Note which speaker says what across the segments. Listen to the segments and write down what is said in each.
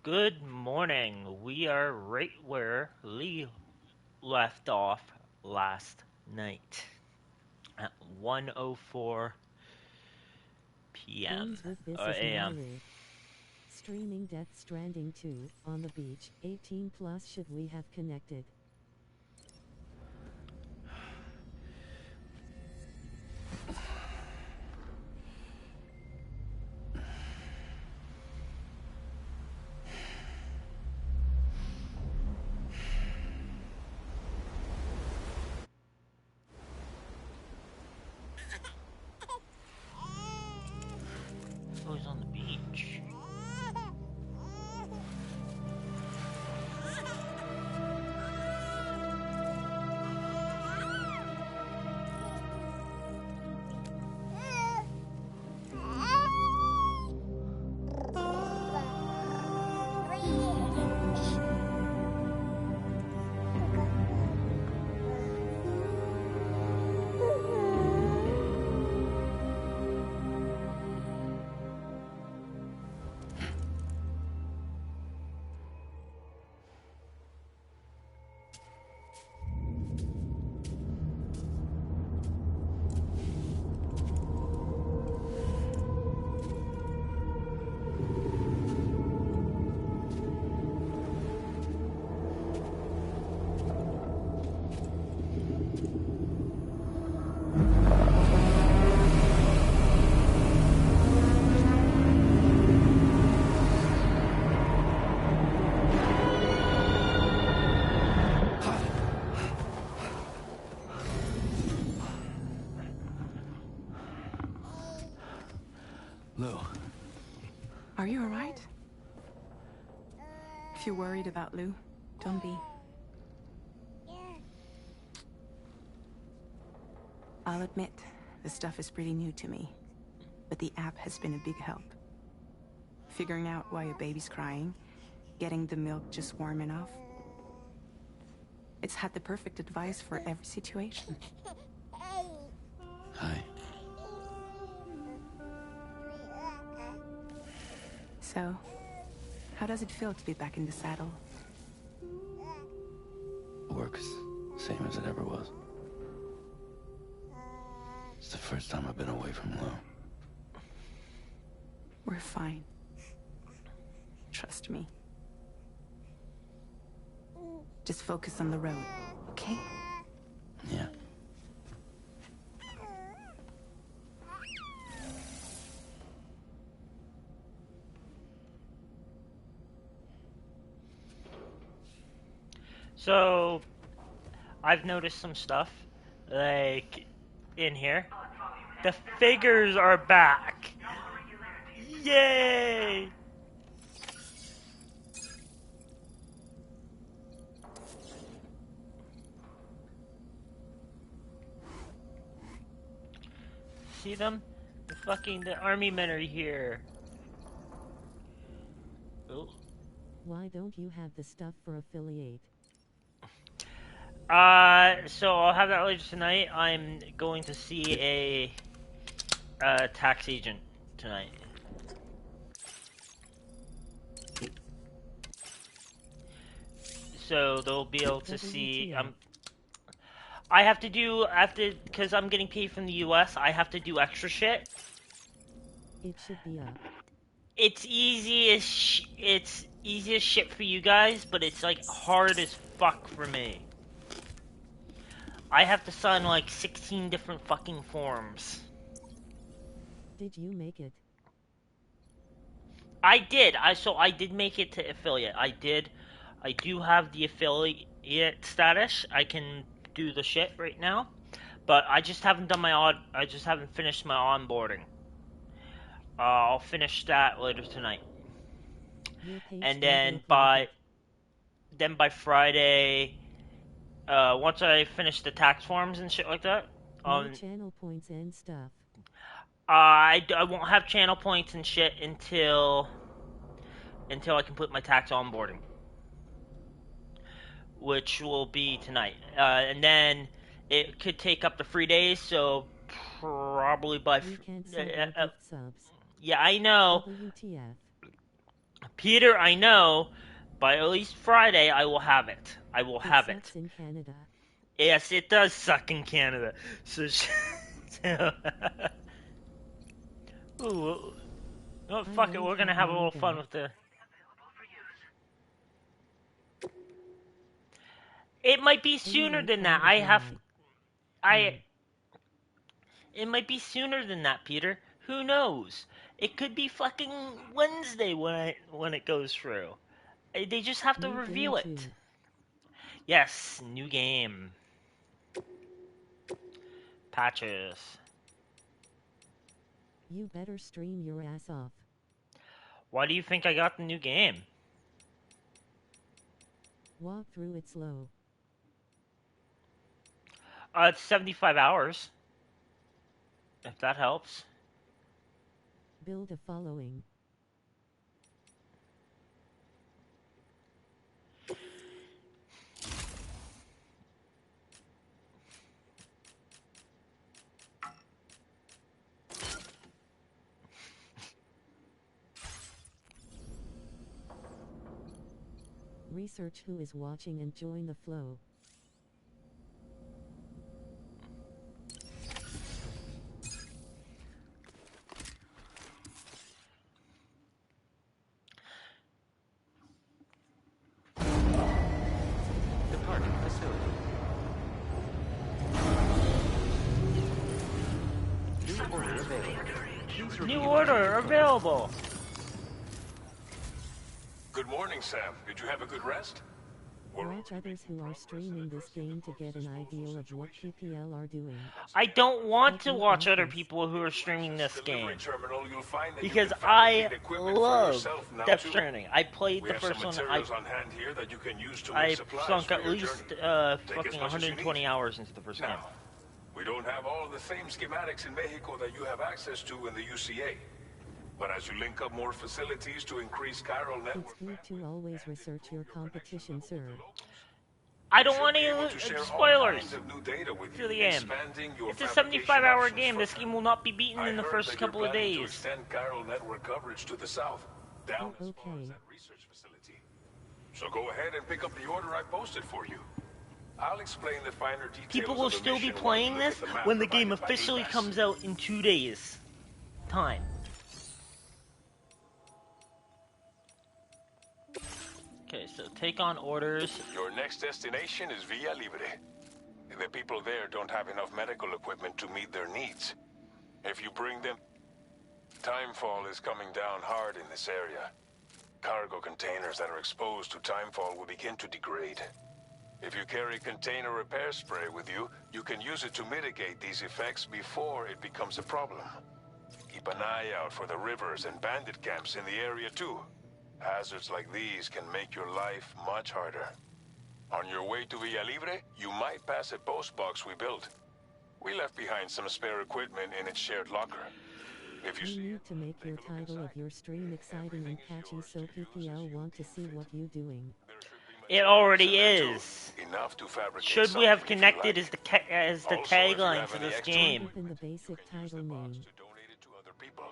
Speaker 1: Good morning. We are right where Lee left off last night at 1:04 p.m.
Speaker 2: Games with this is now
Speaker 1: a.m.
Speaker 2: live. Streaming Death Stranding 2 on the beach. 18 plus should we have connected?
Speaker 1: Oh, he's on the beach.
Speaker 3: Lou.
Speaker 4: Are you alright? If you're worried about Lou, don't be. I'll admit, the stuff is pretty new to me, but the app has been a big help. Figuring out why a baby's crying, getting the milk just warm enough. It's had the perfect advice for every situation.
Speaker 3: Hi.
Speaker 4: So, how does it feel to be back in the saddle?
Speaker 3: Works same as it ever was. It's the first time I've been away from Lou.
Speaker 4: We're fine. Trust me. Just focus on the road, okay?
Speaker 3: Yeah.
Speaker 1: So, I've noticed some stuff, like, in here. The figures are back! Yay! See them? The army men are here. Oh.
Speaker 2: Why don't you have the stuff for affiliate?
Speaker 1: So I'll have that later tonight. I'm going to see a tax agent tonight. So they'll be able to see. I have to because I'm getting paid from the U.S. I have to do extra shit.
Speaker 2: It should be up.
Speaker 1: It's easy as shit for you guys, but it's like hard as fuck for me. I have to sign like 16 different fucking forms.
Speaker 2: Did you make it?
Speaker 1: I did. I did make it to affiliate. I do have the affiliate status. I can do the shit right now, but I just haven't done I just haven't finished my onboarding. I'll finish that later tonight. And then by Friday, once I finish the tax forms and shit like that,
Speaker 2: no channel points and stuff.
Speaker 1: I won't have channel points and shit until I complete my tax onboarding, which will be tonight. And then it could take up to 3 days, so probably by.
Speaker 2: We can't subs.
Speaker 1: Yeah, I know.
Speaker 2: WTF.
Speaker 1: Peter, I know. By at least Friday, I will have it. I will
Speaker 2: It
Speaker 1: have it.
Speaker 2: sucks in Canada.
Speaker 1: Yes, it does suck in Canada. So, so ooh, oh,
Speaker 2: I
Speaker 1: fuck it.
Speaker 2: won't
Speaker 1: We're gonna
Speaker 2: have
Speaker 1: have a
Speaker 2: money
Speaker 1: little fun
Speaker 2: back.
Speaker 1: with the. It might be
Speaker 2: Oh, you
Speaker 1: sooner
Speaker 2: might
Speaker 1: than
Speaker 2: try
Speaker 1: that.
Speaker 2: to buy.
Speaker 1: I. It might be sooner than that, Peter. Who knows? It could be fucking Wednesday when it goes through. They just have to
Speaker 2: New game
Speaker 1: review it.
Speaker 2: too.
Speaker 1: Yes, new game. Patches.
Speaker 2: You better stream your ass off.
Speaker 1: Why do you think I got the new game?
Speaker 2: Walk through it slow.
Speaker 1: It's 75 hours. If that helps.
Speaker 2: Build a following. Research who is watching and join the flow.
Speaker 5: Departing facility. New order available. Please
Speaker 1: New
Speaker 5: review
Speaker 1: order
Speaker 5: trigger code.
Speaker 1: available.
Speaker 6: Good morning, Sam. Did you have a good rest?
Speaker 2: Watch others who are streaming this game to get an idea of what PPL are doing.
Speaker 1: I don't want
Speaker 2: But
Speaker 1: to
Speaker 2: we
Speaker 1: watch
Speaker 2: got
Speaker 1: other
Speaker 2: this.
Speaker 1: people who are streaming this
Speaker 6: Delivery
Speaker 1: game.
Speaker 6: terminal, you'll find that you
Speaker 1: Because
Speaker 6: can
Speaker 1: I
Speaker 6: fabricate equipment for
Speaker 1: love
Speaker 6: yourself now
Speaker 1: Death
Speaker 6: too.
Speaker 1: Stranding. I played
Speaker 6: We
Speaker 1: the
Speaker 6: have some
Speaker 1: first one.
Speaker 6: materials on hand here that you can use to make
Speaker 1: I
Speaker 6: supplies
Speaker 1: sunk
Speaker 6: for
Speaker 1: at
Speaker 6: your
Speaker 1: least
Speaker 6: journey. Take
Speaker 1: fucking
Speaker 6: as much as you
Speaker 1: 120
Speaker 6: need.
Speaker 1: hours into the first game.
Speaker 6: Now, we don't have all the same schematics in Mexico that you have access to in the UCA. But as you link up more facilities to increase chiral
Speaker 2: It's
Speaker 6: network
Speaker 2: good to always research your competition, sir.
Speaker 1: I don't want
Speaker 6: be
Speaker 1: any
Speaker 6: able to share all
Speaker 1: spoilers
Speaker 6: kinds of new data with
Speaker 1: for
Speaker 6: you,
Speaker 1: the game.
Speaker 6: expanding your
Speaker 1: It's a
Speaker 6: fabrication
Speaker 1: 75-hour
Speaker 6: options
Speaker 1: game. This
Speaker 6: further.
Speaker 1: game will not be beaten
Speaker 6: I
Speaker 1: in the
Speaker 6: heard
Speaker 1: first
Speaker 6: that you're
Speaker 1: couple of
Speaker 6: planning to
Speaker 1: days.
Speaker 6: extend chiral network coverage to the south, down
Speaker 2: Oh,
Speaker 6: as far as
Speaker 2: okay.
Speaker 6: that research facility. So go ahead and pick up the order I posted for you. I'll explain the finer details.
Speaker 1: People will
Speaker 6: of the
Speaker 1: still be
Speaker 6: mission
Speaker 1: playing
Speaker 6: while you
Speaker 1: this
Speaker 6: look at map
Speaker 1: when the game
Speaker 6: provided by
Speaker 1: officially
Speaker 6: ABAS.
Speaker 1: comes out in 2 days' time. Okay, so take on orders.
Speaker 6: Your next destination is Villa Libre. The people there don't have enough medical equipment to meet their needs. If you bring them... Timefall is coming down hard in this area. Cargo containers that are exposed to timefall will begin to degrade. If you carry container repair spray with you, you can use it to mitigate these effects before it becomes a problem. Keep an eye out for the rivers and bandit camps in the area too. Hazards like these can make your life much harder. On your way to Villa Libre, you might pass a post box we built. We left behind some spare equipment in its shared locker. If you
Speaker 2: You
Speaker 6: see
Speaker 2: need
Speaker 6: it,
Speaker 2: to make your
Speaker 6: take a look
Speaker 2: title of
Speaker 6: inside.
Speaker 2: your stream exciting and catchy so PPL want to see what you doing.
Speaker 1: It already
Speaker 6: There should be
Speaker 1: is.
Speaker 6: materials in there, too. Enough to fabricate
Speaker 1: Should we have
Speaker 6: something if you
Speaker 1: connected
Speaker 6: like.
Speaker 1: as the
Speaker 6: Also, if you
Speaker 1: tagline
Speaker 6: have
Speaker 1: to
Speaker 6: any
Speaker 1: this
Speaker 6: extra
Speaker 1: game?
Speaker 2: Type in the basic title name.
Speaker 6: to donate it to other people.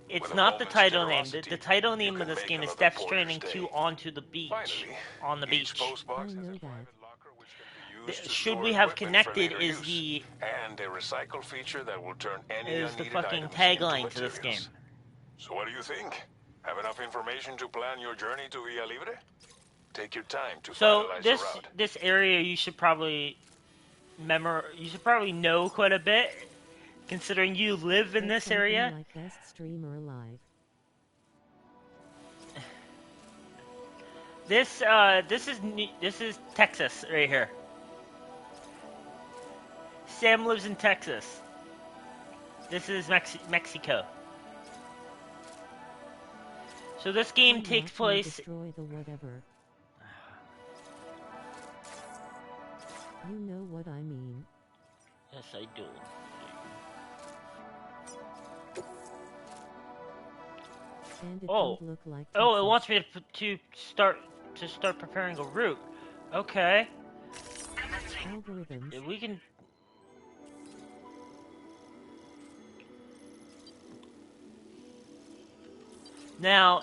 Speaker 1: It's
Speaker 6: With a
Speaker 1: not the
Speaker 6: moment's
Speaker 1: title name.
Speaker 6: generosity,
Speaker 1: The title
Speaker 6: you
Speaker 1: name of
Speaker 6: can
Speaker 1: this
Speaker 6: make
Speaker 1: game is
Speaker 6: another
Speaker 1: Death
Speaker 6: porter's
Speaker 1: Stranding
Speaker 6: day.
Speaker 1: 2 Onto the Beach.
Speaker 6: Finally,
Speaker 1: On the
Speaker 6: each
Speaker 1: beach.
Speaker 6: post box
Speaker 2: I
Speaker 6: has
Speaker 2: know
Speaker 6: a
Speaker 2: that.
Speaker 6: private locker which can be used to
Speaker 1: Should
Speaker 6: store
Speaker 1: we have
Speaker 6: equipment for
Speaker 1: connected
Speaker 6: later
Speaker 1: is
Speaker 6: use,
Speaker 1: the
Speaker 6: and a recycle feature that will turn any
Speaker 1: is the
Speaker 6: unneeded
Speaker 1: fucking
Speaker 6: items
Speaker 1: tagline
Speaker 6: into
Speaker 1: to this game.
Speaker 6: materials. So what do you think? Have enough information to plan your journey to Villa Libre? Take your time to
Speaker 1: So
Speaker 6: finalize
Speaker 1: this
Speaker 6: your route.
Speaker 1: this area you should probably know quite a bit, considering you live in
Speaker 2: But
Speaker 1: this
Speaker 2: something
Speaker 1: area.
Speaker 2: like best streamer alive.
Speaker 1: This is Texas right here. Sam lives in Texas. This is Mexico. So this game
Speaker 2: I'm
Speaker 1: takes
Speaker 2: not gonna
Speaker 1: place.
Speaker 2: destroy the whatever. You know what I mean.
Speaker 1: Yes, I do.
Speaker 2: And it
Speaker 1: Oh.
Speaker 2: don't look like
Speaker 1: Oh, it
Speaker 2: Texas.
Speaker 1: wants me to start preparing a route. Okay,
Speaker 2: Algorithms.
Speaker 1: we can. Now,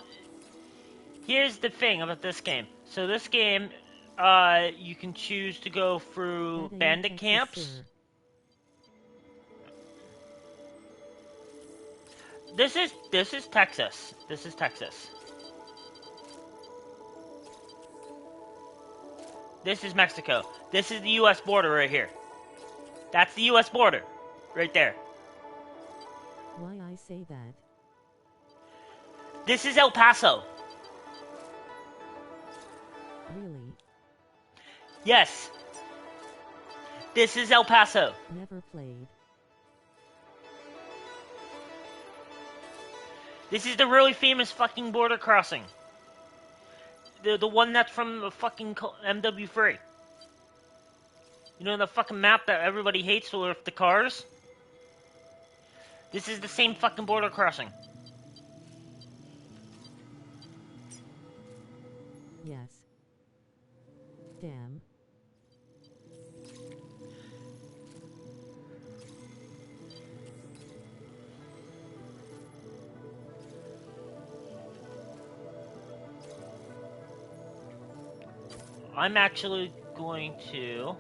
Speaker 1: Here's the thing about this game. So this game, you can choose to go through
Speaker 2: That ain't
Speaker 1: bandit
Speaker 2: Texas,
Speaker 1: camps.
Speaker 2: sir.
Speaker 1: This is Texas. This is Texas. This is Mexico. This is the U.S. border right here. That's the U.S. border, right there.
Speaker 2: Why I say that?
Speaker 1: This is El Paso.
Speaker 2: Really?
Speaker 1: Yes. This is El Paso.
Speaker 2: Never played.
Speaker 1: This is the really famous fucking border crossing. The one that's from the fucking MW3. You know the fucking map that everybody hates with the cars? This is the same fucking border crossing.
Speaker 2: Yes. Damn.
Speaker 1: I'm actually going to...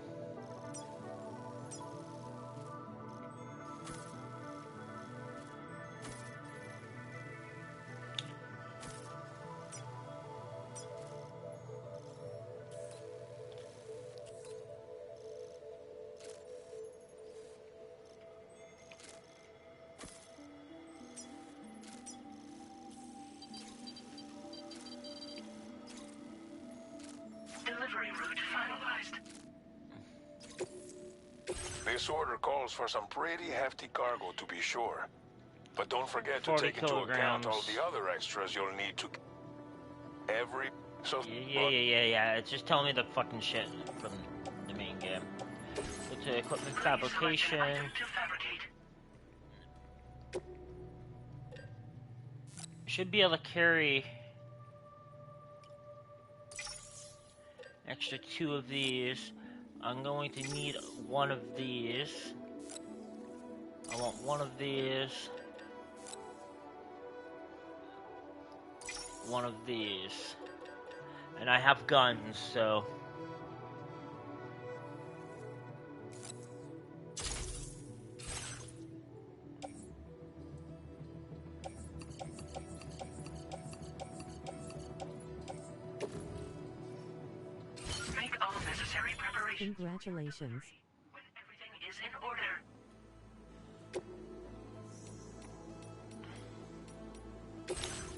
Speaker 7: Delivery route finalized.
Speaker 6: This order calls for some pretty hefty cargo, to be sure. But don't forget to
Speaker 1: 40
Speaker 6: take into account all
Speaker 1: kilograms.
Speaker 6: the other extras you'll need to...
Speaker 1: Yeah. It's just telling me the fucking shit from the main game. Go to equipment fabrication.
Speaker 7: Item to fabricate.
Speaker 1: Should be able to carry extra 2 of these. I'm going to need 1 of these. I want 1 of these. 1 of these. And I have guns, so...
Speaker 7: Make all necessary preparations.
Speaker 2: Congratulations.
Speaker 7: When everything is in order.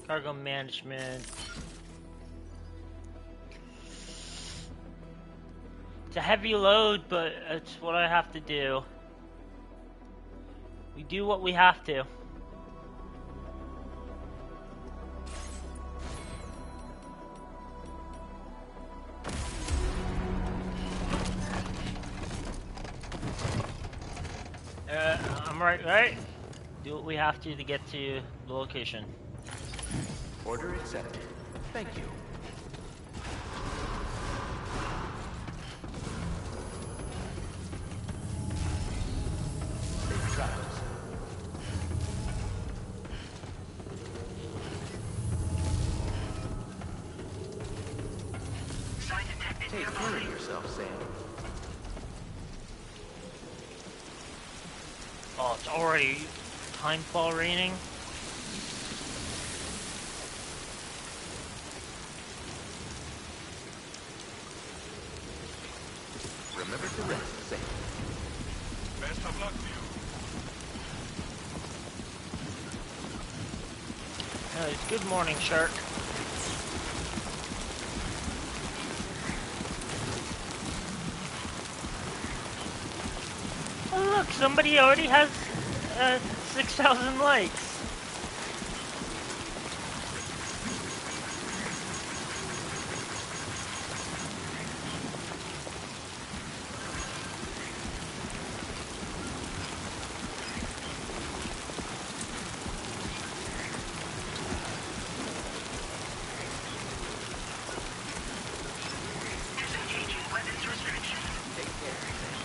Speaker 1: Cargo management. It's a heavy load, but it's what I have to do. We do what we have to. I'm right? Do what we have to get to the location.
Speaker 5: Order accepted. Thank you. Safe travels.
Speaker 7: Sign detected
Speaker 5: Take
Speaker 7: nearby.
Speaker 5: care of yourself, Sam.
Speaker 1: Oh, it's already timefall raining.
Speaker 5: Remember to rest, Sam.
Speaker 6: Best of luck to you.
Speaker 1: Good morning, shark. Oh look, somebody already has 6,000 likes.
Speaker 7: Disengaging weapons restrictions.
Speaker 5: Take care, Sam.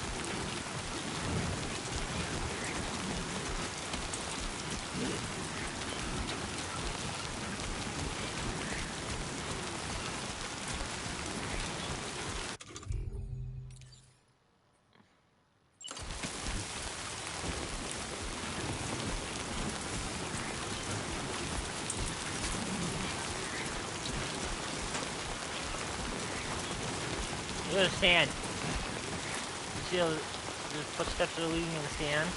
Speaker 1: Look at the sand. See how the footsteps are leaving in the sand?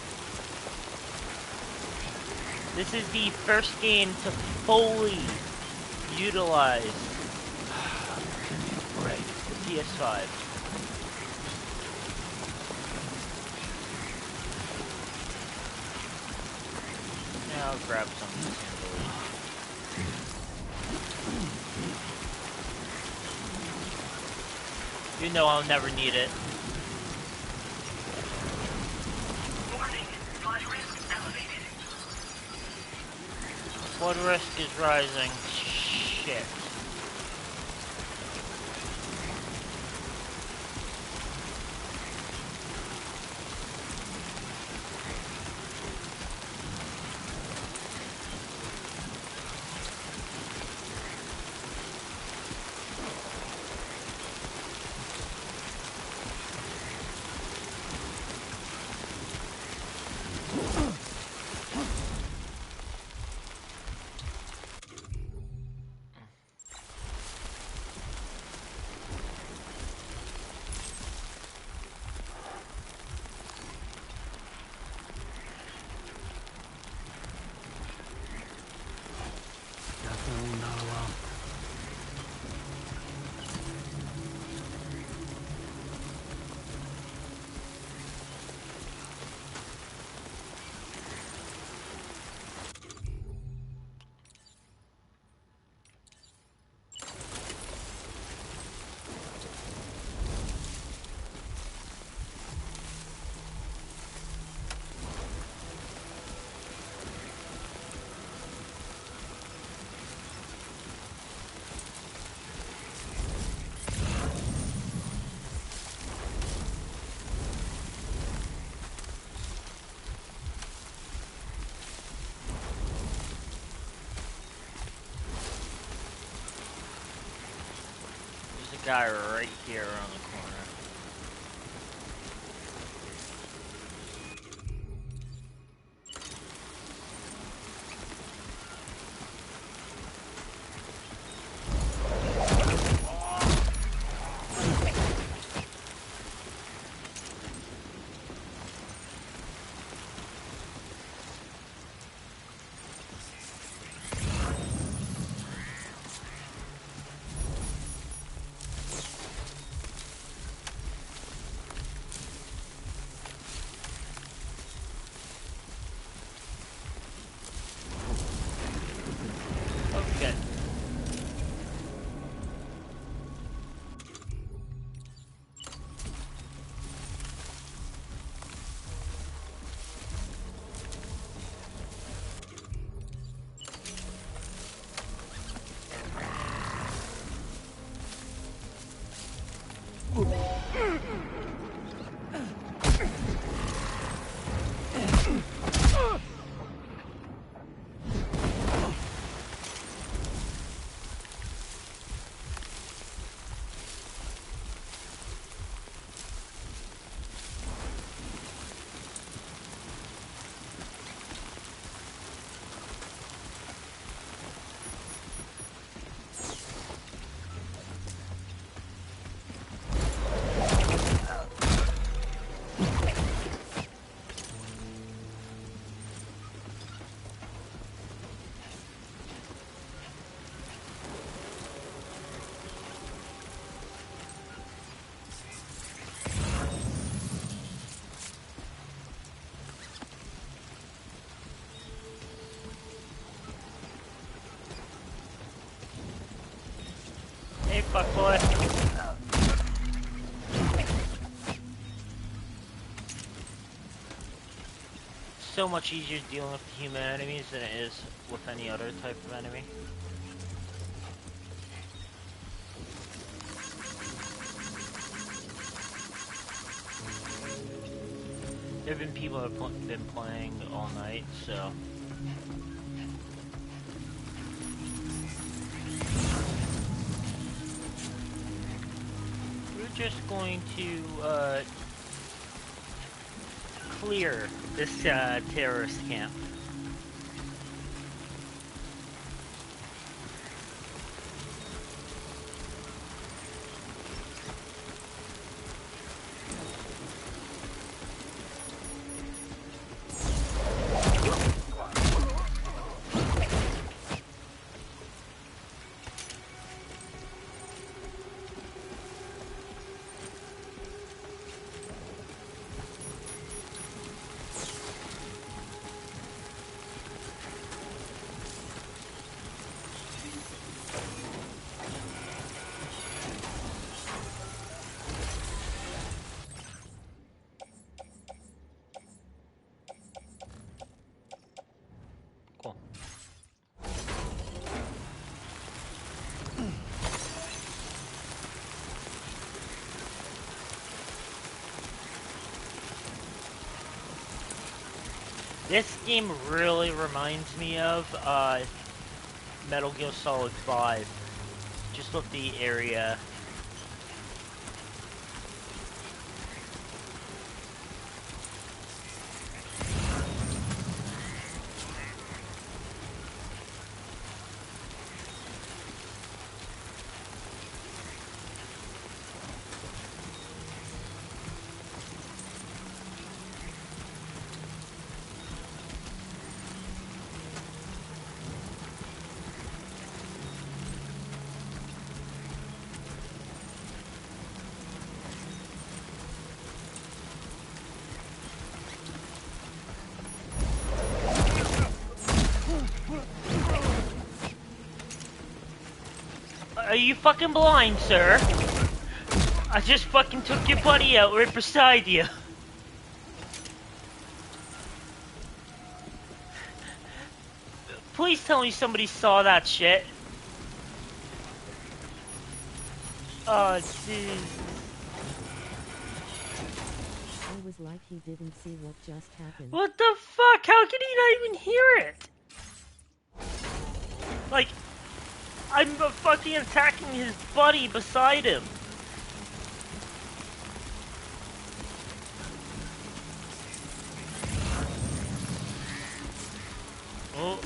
Speaker 1: This is the first game to fully utilize the PS5. Now I'll grab some of this handle. You know I'll never need it.
Speaker 7: Warning, flood risk elevated.
Speaker 1: Flood risk is rising. Shit.
Speaker 3: Definitely not alone.
Speaker 1: There's a guy right here around the corner. Okay. Hey, fuckboy. So much easier dealing with the human enemies than it is with any other type of enemy. There have been people that have been playing all night, so... We're just going to, clear this, terrorist camp. This game really reminds me of Metal Gear Solid 5. Just look the area. Are you fucking blind, sir? I just fucking took your buddy out right beside you. Please tell me somebody saw that shit. Oh, jeez.
Speaker 2: I was like he didn't see what just happened.
Speaker 1: What the fuck? How can he not even hear it? Like, I'm fucking attacking his buddy beside him. Oh.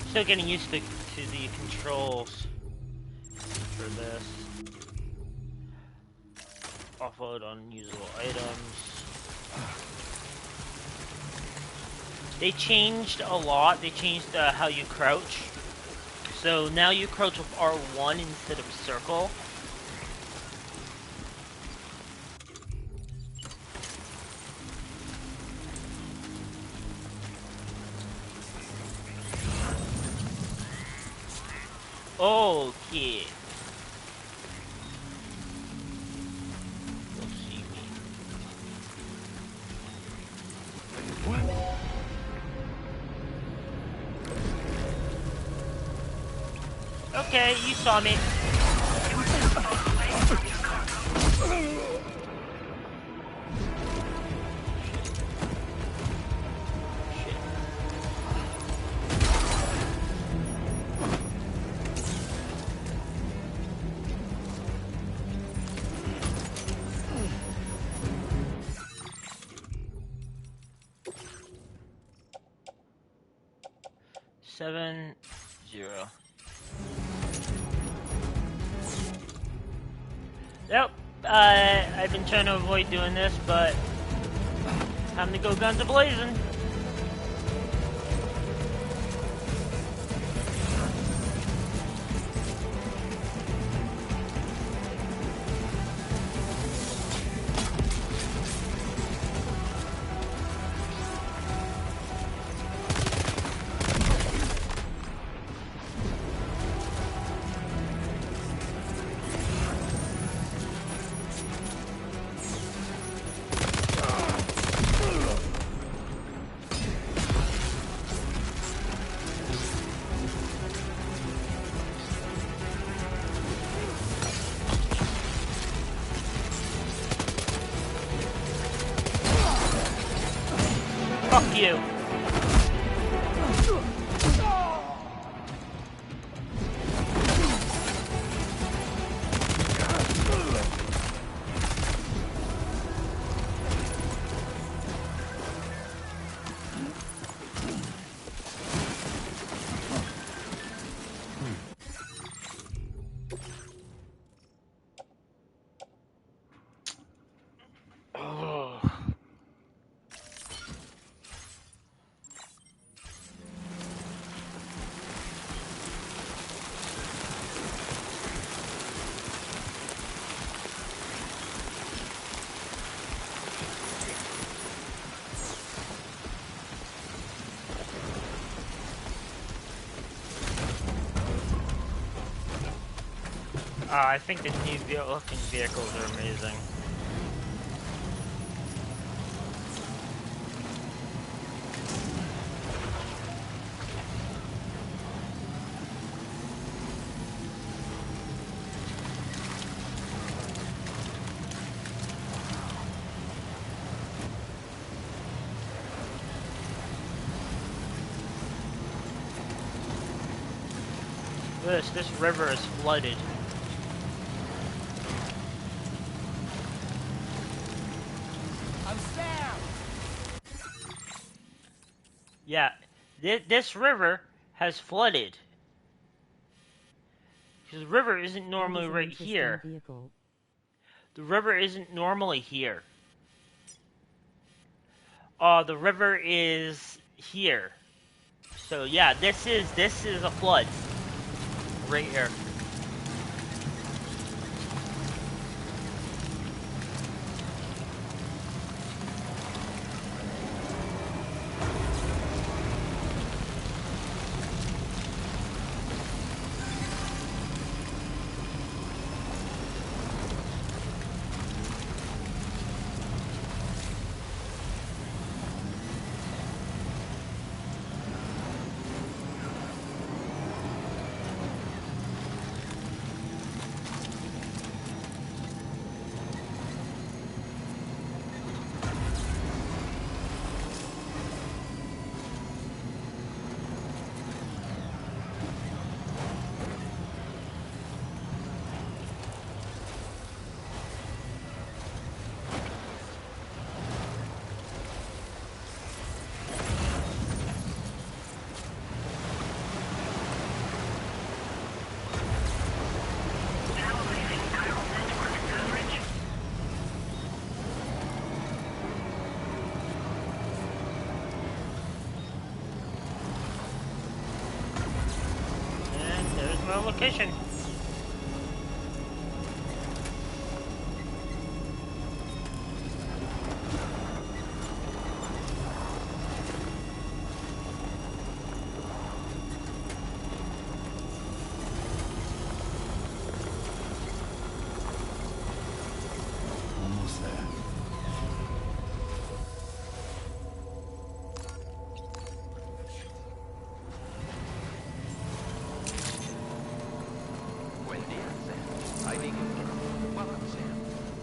Speaker 1: Still getting used to the controls for this. Offload unusable items. They changed a lot. They changed how you crouch. So now you crouch with R1 instead of circle. Okay. You'll see me. Okay, you saw me. Seven, 0. Yep, I've been trying to avoid doing this, but time to go guns a-blazing. Fuck you. I think the new looking vehicles are amazing. This river is flooded.
Speaker 5: I'm Sam!
Speaker 1: Yeah, this river has flooded. Because the river isn't
Speaker 2: That
Speaker 1: normally
Speaker 2: is an
Speaker 1: right
Speaker 2: interesting
Speaker 1: here.
Speaker 2: vehicle.
Speaker 1: The river isn't normally here. The river is here. So yeah, this is a flood right here.
Speaker 7: Now leaving chiral network coverage.
Speaker 1: And there's my location.
Speaker 3: Almost there.
Speaker 5: Buen dia, Sam. ID confirmed. Welcome, Sam.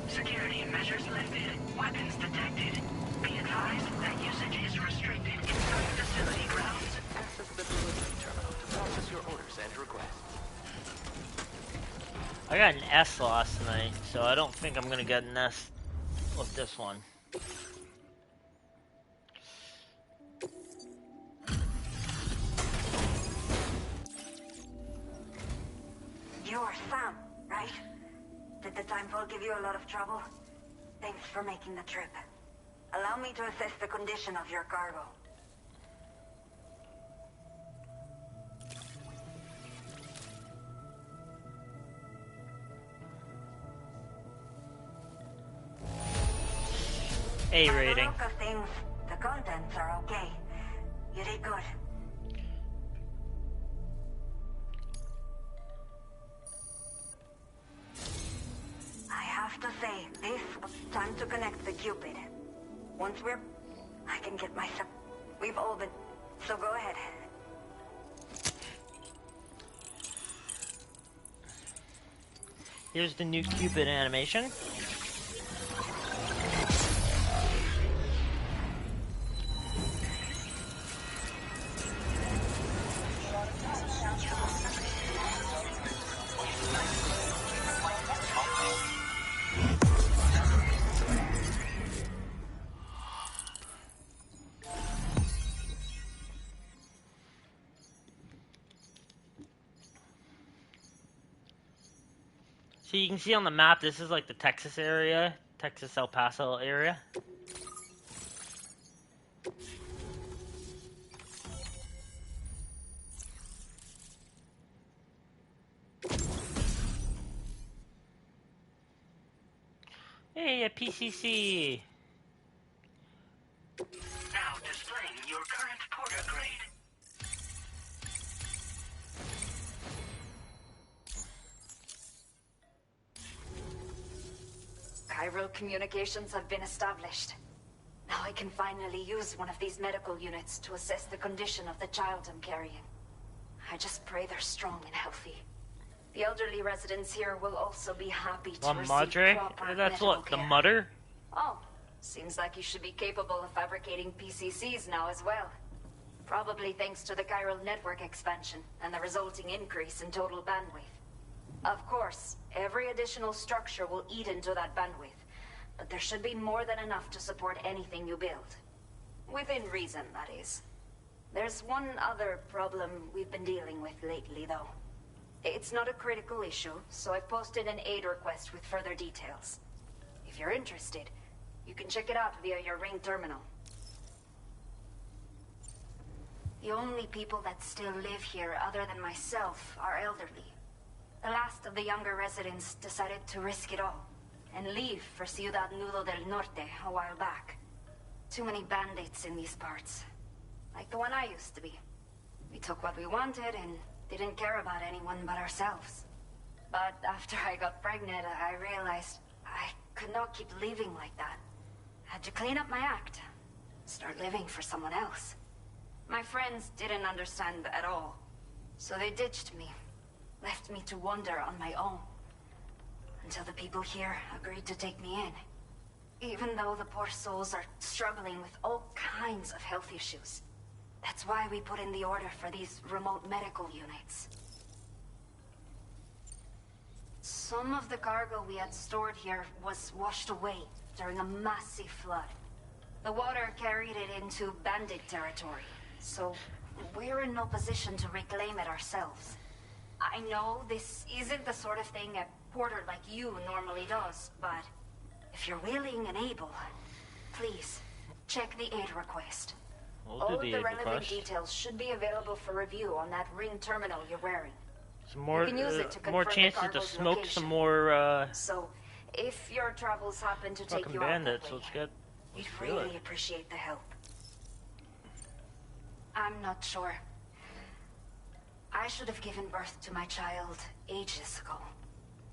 Speaker 7: Security measures lifted. Weapons detected. Be advised that usage is restricted inside facility grounds.
Speaker 5: Access the delivery terminal to process your orders and requests.
Speaker 1: I got an S last night, so I don't think I'm gonna get an S with this one.
Speaker 8: You're Sam, right? Did the timefall give you a lot of trouble? Thanks for making the trip. Allow me to assess the condition of your cargo.
Speaker 1: A
Speaker 8: By the
Speaker 1: rating.
Speaker 8: look of things, the contents are okay. You did good. I have to say, this was time to connect the Cupid. Once I can get myself... We've all been... So go ahead.
Speaker 1: Here's the new Cupid animation. So you can see on the map, this is like the Texas area, Texas El Paso area. Hey, a PCC.
Speaker 7: Now displaying your current porter grade.
Speaker 8: Chiral communications have been established. Now I can finally use one of these medical units to assess the condition of the child I'm carrying. I just pray they're strong and healthy. The elderly residents here will also be happy to receive
Speaker 1: Madre?
Speaker 8: proper
Speaker 1: That's
Speaker 8: medical
Speaker 1: what, the
Speaker 8: care.
Speaker 1: mutter?
Speaker 8: Oh, seems like you should be capable of fabricating PCCs now as well. Probably thanks to the chiral network expansion and the resulting increase in total bandwidth. Of course, every additional structure will eat into that bandwidth, but there should be more than enough to support anything you build. Within reason, that is. There's one other problem we've been dealing with lately, though. It's not a critical issue, so I've posted an aid request with further details. If you're interested, you can check it out via your ring terminal. The only people that still live here other than myself are elderly. The last of the younger residents decided to risk it all and leave for Ciudad Nudo del Norte a while back. Too many bandits in these parts. Like the one I used to be. We took what we wanted and didn't care about anyone but ourselves. But after I got pregnant, I realized I could not keep living like that. Had to clean up my act. Start living for someone else. My friends didn't understand at all. So they ditched me. Left me to wander on my own. Until the people here agreed to take me in. Even though the poor souls are struggling with all kinds of health issues. That's why we put in the order for these remote medical units. Some of the cargo we had stored here was washed away during a massive flood. The water carried it into bandit territory, so we're in no position to reclaim it ourselves. I know this isn't the sort of thing a porter like you normally does, but if you're willing and able, please check the aid request.
Speaker 1: We'll
Speaker 8: All
Speaker 1: do
Speaker 8: of
Speaker 1: the
Speaker 8: the
Speaker 1: aid
Speaker 8: relevant
Speaker 1: request.
Speaker 8: details should be available for review on that ring terminal you're wearing.
Speaker 1: Some more,
Speaker 8: You can use it to
Speaker 1: more
Speaker 8: confirm the
Speaker 1: chances to
Speaker 8: cargo's
Speaker 1: smoke
Speaker 8: location.
Speaker 1: some more,
Speaker 8: So, if your travels happen to take
Speaker 1: fucking
Speaker 8: you out that
Speaker 1: bandits.
Speaker 8: way,
Speaker 1: Let's
Speaker 8: we'd
Speaker 1: do
Speaker 8: really
Speaker 1: it.
Speaker 8: appreciate the help. I'm not sure. I should have given birth to my child ages ago.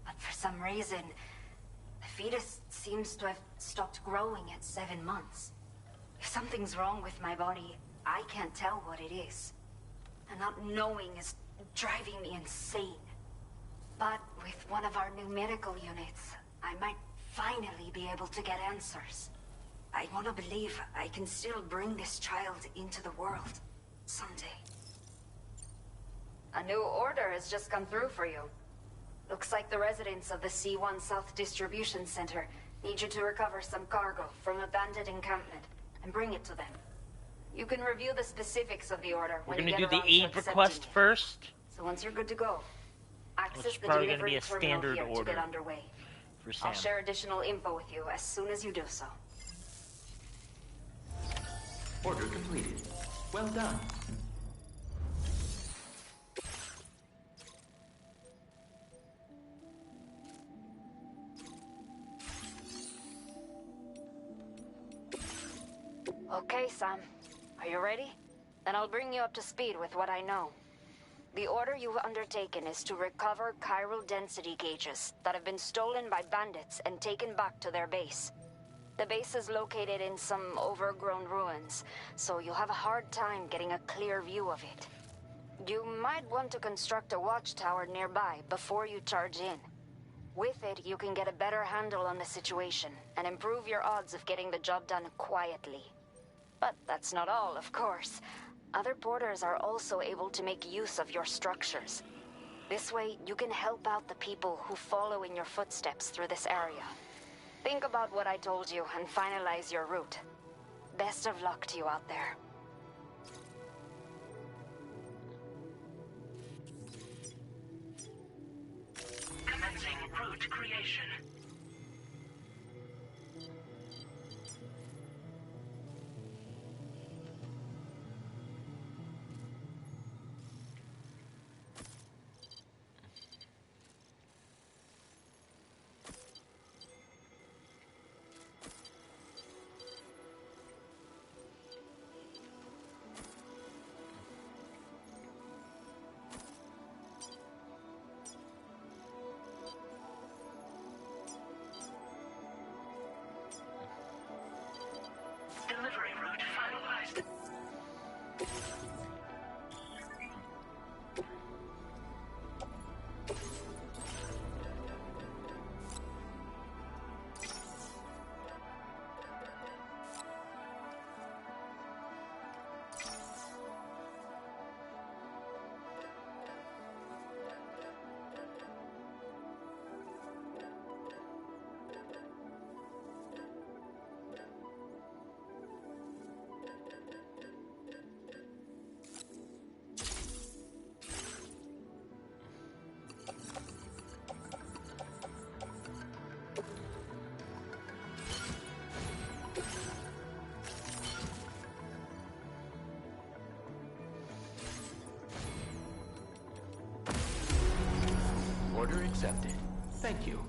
Speaker 8: But for some reason, the fetus seems to have stopped growing at 7 months. If something's wrong with my body, I can't tell what it is. And not knowing is driving me insane. But with one of our new medical units, I might finally be able to get answers. I want to believe I can still bring this child into the world someday. A new order has just come through for you. Looks like the residents of the C1 South Distribution Center need you to recover some cargo from a bandit encampment and bring it to them. You can review the specifics of the order
Speaker 1: We're
Speaker 8: when
Speaker 1: gonna
Speaker 8: you
Speaker 1: do
Speaker 8: get
Speaker 1: the
Speaker 8: around to
Speaker 1: aid
Speaker 8: accepting
Speaker 1: request
Speaker 8: it.
Speaker 1: first.
Speaker 8: So once you're good to go, access
Speaker 1: It's
Speaker 8: the
Speaker 1: probably gonna
Speaker 8: delivery
Speaker 1: be a
Speaker 8: terminal
Speaker 1: standard
Speaker 8: here to
Speaker 1: order
Speaker 8: get underway.
Speaker 1: for Sam.
Speaker 8: I'll share additional info with you as soon as you do so.
Speaker 5: Order completed. Well done.
Speaker 8: Okay, Sam. Are you ready? Then I'll bring you up to speed with what I know. The order you've undertaken is to recover chiral density gauges that have been stolen by bandits and taken back to their base. The base is located in some overgrown ruins, so you'll have a hard time getting a clear view of it. You might want to construct a watchtower nearby before you charge in. With it, you can get a better handle on the situation and improve your odds of getting the job done quietly. But that's not all, of course. Other porters are also able to make use of your structures. This way, you can help out the people who follow in your footsteps through this area. Think about what I told you and finalize your route. Best of luck to you out there.
Speaker 7: Commencing route creation.
Speaker 5: accepted. Thank you.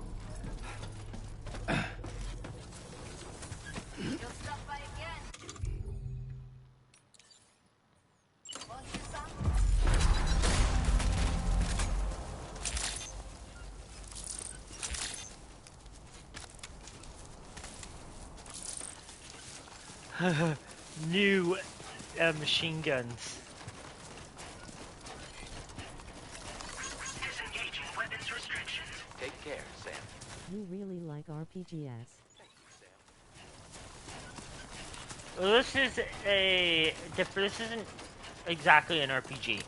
Speaker 8: You'll stop by again. Want you some?
Speaker 1: New machine guns.
Speaker 7: Disengaging weapons restrictions.
Speaker 5: Take care, Sam.
Speaker 2: You really like RPGs.
Speaker 1: Well, this is this isn't exactly an RPG.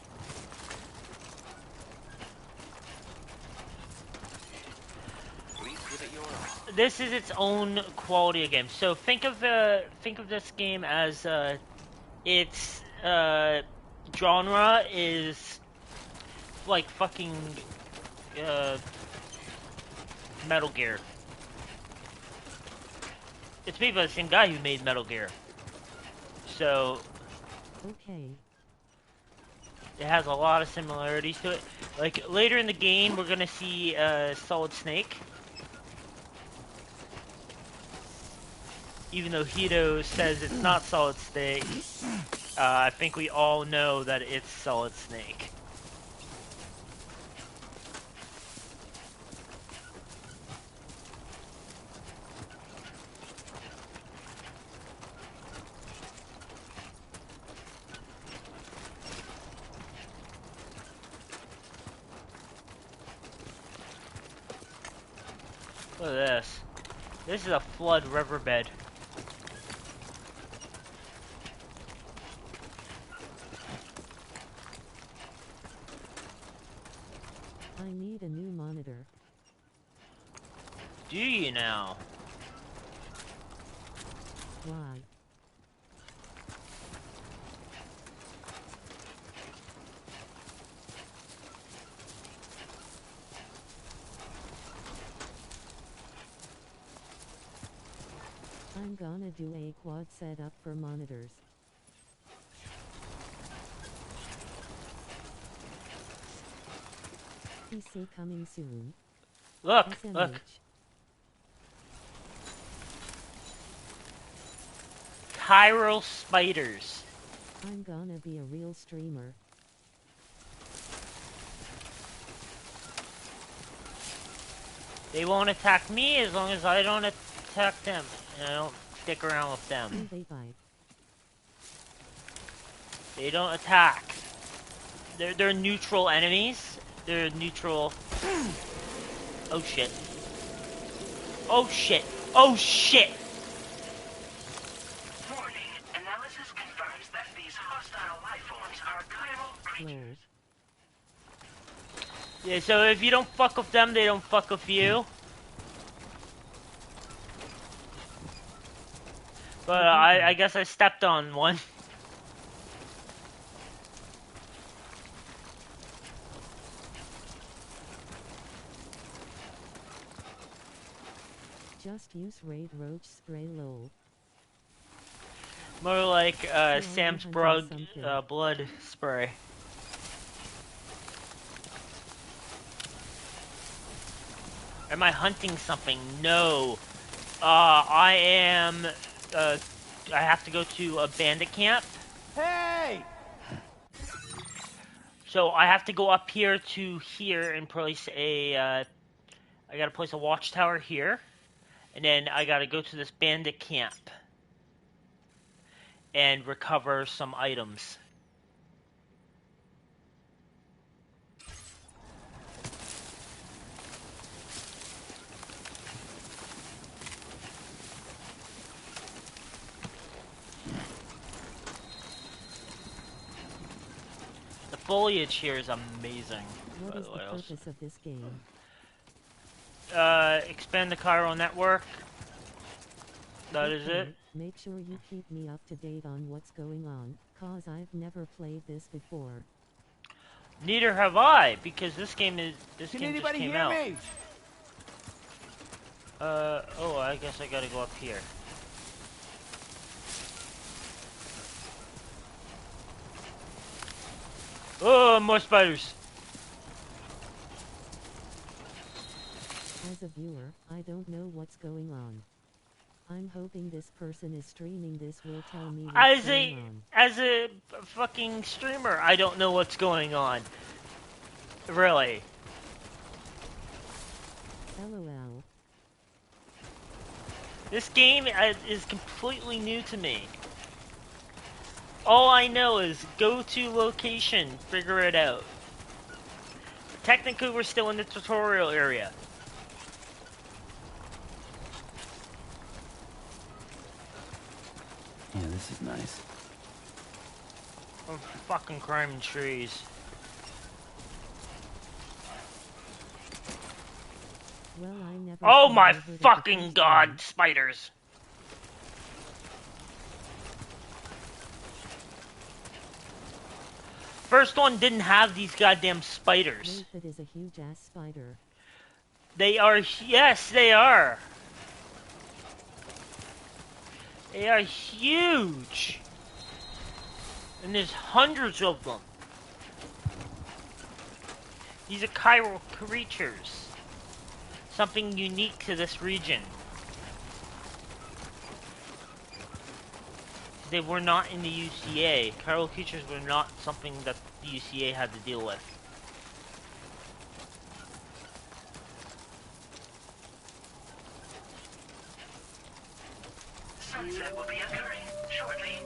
Speaker 5: Please give it your all.
Speaker 1: This is its own quality of game. So think of this game as its genre is like fucking Metal Gear. It's made by the same guy who made Metal Gear. So
Speaker 2: Okay.
Speaker 1: it has a lot of similarities to it. Like later in the game, we're gonna see Solid Snake. Even though Hito says it's not Solid Snake, I think we all know that it's Solid Snake. Look at this. This is a flood riverbed.
Speaker 2: I need a new monitor.
Speaker 1: Do you now?
Speaker 2: Why? I'm gonna do a quad setup for monitors. PC coming soon.
Speaker 1: Look,
Speaker 2: SMH.
Speaker 1: look. Chiral spiders.
Speaker 2: I'm gonna be a real streamer.
Speaker 1: They won't attack me as long as I don't attack them. And I don't stick around with them.
Speaker 2: They bite.
Speaker 1: They don't attack. They're neutral enemies. They're neutral. Oh shit. Oh shit. Oh shit.
Speaker 7: Warning. Analysis confirms that these hostile life forms are chiral creatures.
Speaker 2: Lol.
Speaker 1: Yeah, so if you don't fuck with them, they don't fuck with you. But I guess I stepped on one.
Speaker 2: Just use raid roach spray lol.
Speaker 1: More like
Speaker 2: I'm
Speaker 1: Sam's
Speaker 2: hunting something.
Speaker 1: blood spray. Am I hunting something? No. I am. I have to go to a bandit camp.
Speaker 5: Hey!
Speaker 1: So I have to go up here to here and place a. I gotta place a watchtower here, and then I gotta go to this bandit camp and recover some items. The foliage here is amazing.
Speaker 2: What
Speaker 1: by
Speaker 2: is
Speaker 1: the
Speaker 2: the
Speaker 1: way.
Speaker 2: purpose of this game?
Speaker 1: Expand the chiral network. That is
Speaker 2: Okay,
Speaker 1: it.
Speaker 2: Make sure you keep me up to date on what's going on, cause I've never played this before.
Speaker 1: Neither have I, because this game just came out.
Speaker 5: me?
Speaker 1: Oh, I guess I gotta go up here. Oh, more spiders.
Speaker 2: As a viewer, I don't know what's going on. I'm hoping this person is streaming this will tell me what's going on.
Speaker 1: As a fucking streamer, I don't know what's going on. Really.
Speaker 2: LOL.
Speaker 1: This game is completely new to me. All I know is go to location, figure it out. Technically, we're still in the tutorial area.
Speaker 3: Yeah, this is nice.
Speaker 1: I'm fucking climbing trees.
Speaker 2: Well, I never
Speaker 1: Oh
Speaker 2: saw
Speaker 1: my
Speaker 2: over the
Speaker 1: fucking
Speaker 2: first
Speaker 1: god,
Speaker 2: one.
Speaker 1: spiders! First one didn't have these goddamn spiders.
Speaker 2: Wait, that is a huge ass spider.
Speaker 1: They are, yes, they are. They are huge. And there's hundreds of them. These are chiral creatures. Something unique to this region. They were not in the UCA. Chiral creatures were not something that the UCA had to deal with.
Speaker 7: Sunset will be occurring shortly.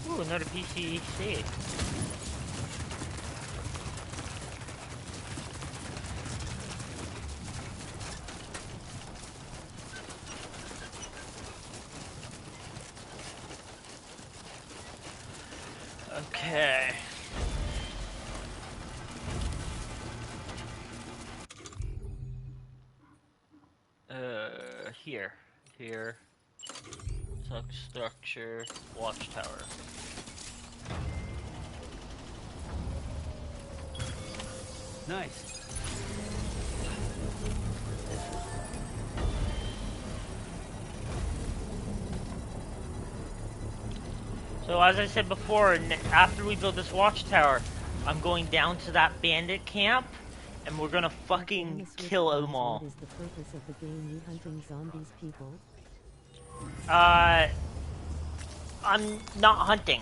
Speaker 1: Ooh, another PCC. Okay. Here. Structure, watchtower.
Speaker 3: Nice.
Speaker 1: So as I said before, after we build this watchtower, I'm going down to that bandit camp, and we're gonna fucking kill them all.
Speaker 2: What is the purpose of the game? You hunting zombies people?
Speaker 1: I'm not hunting.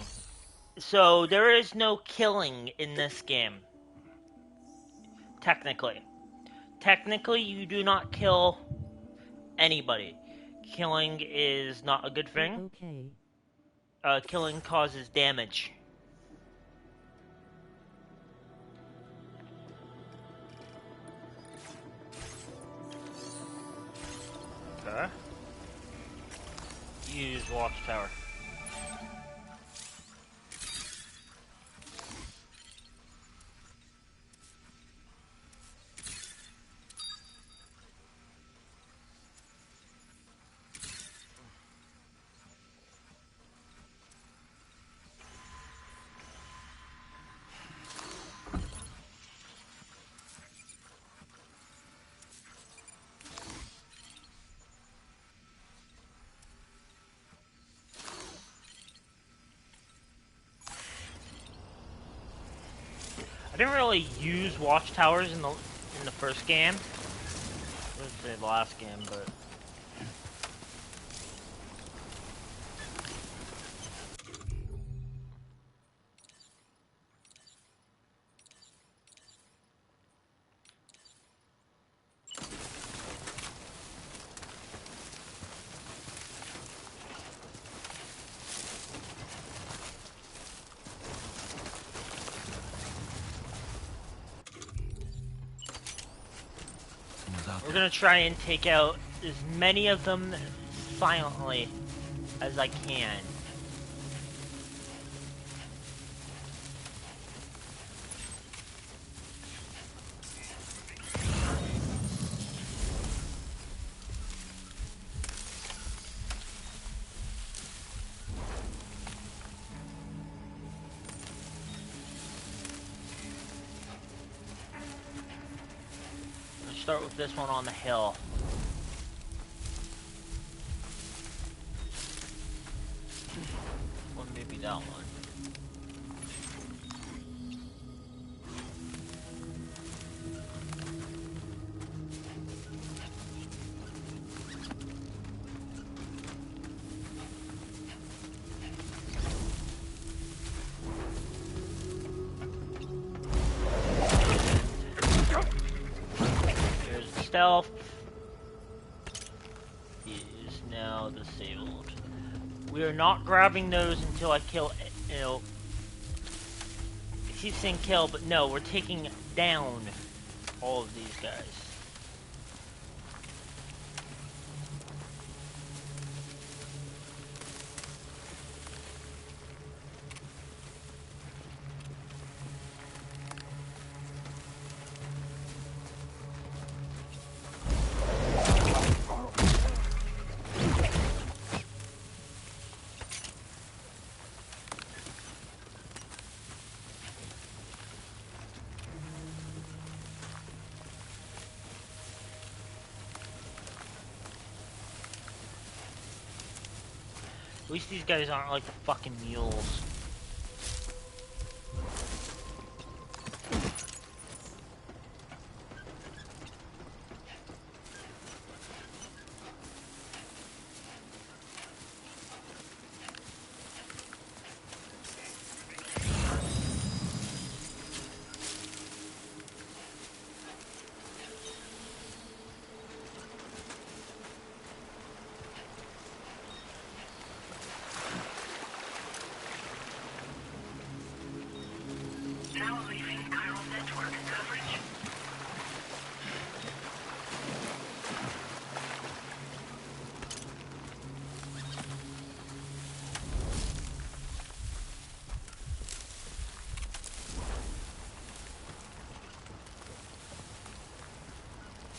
Speaker 1: So there is no killing in this game. Technically. Technically, you do not kill anybody. Killing is not a good thing.
Speaker 2: Okay.
Speaker 1: Killing causes damage. Okay. Use watchtower. I didn't really use watchtowers in the first game. I would say the last game, but We're gonna try and take out as many of them silently as I can. Let's start with this one on the hill. Or maybe that one. There's the stealth. He is now disabled. We are not grabbing those until I kill, you know, I keep saying kill, but no, we're taking down all of these guys. At least these guys aren't like the fucking mules.
Speaker 7: Now leaving chiral network coverage.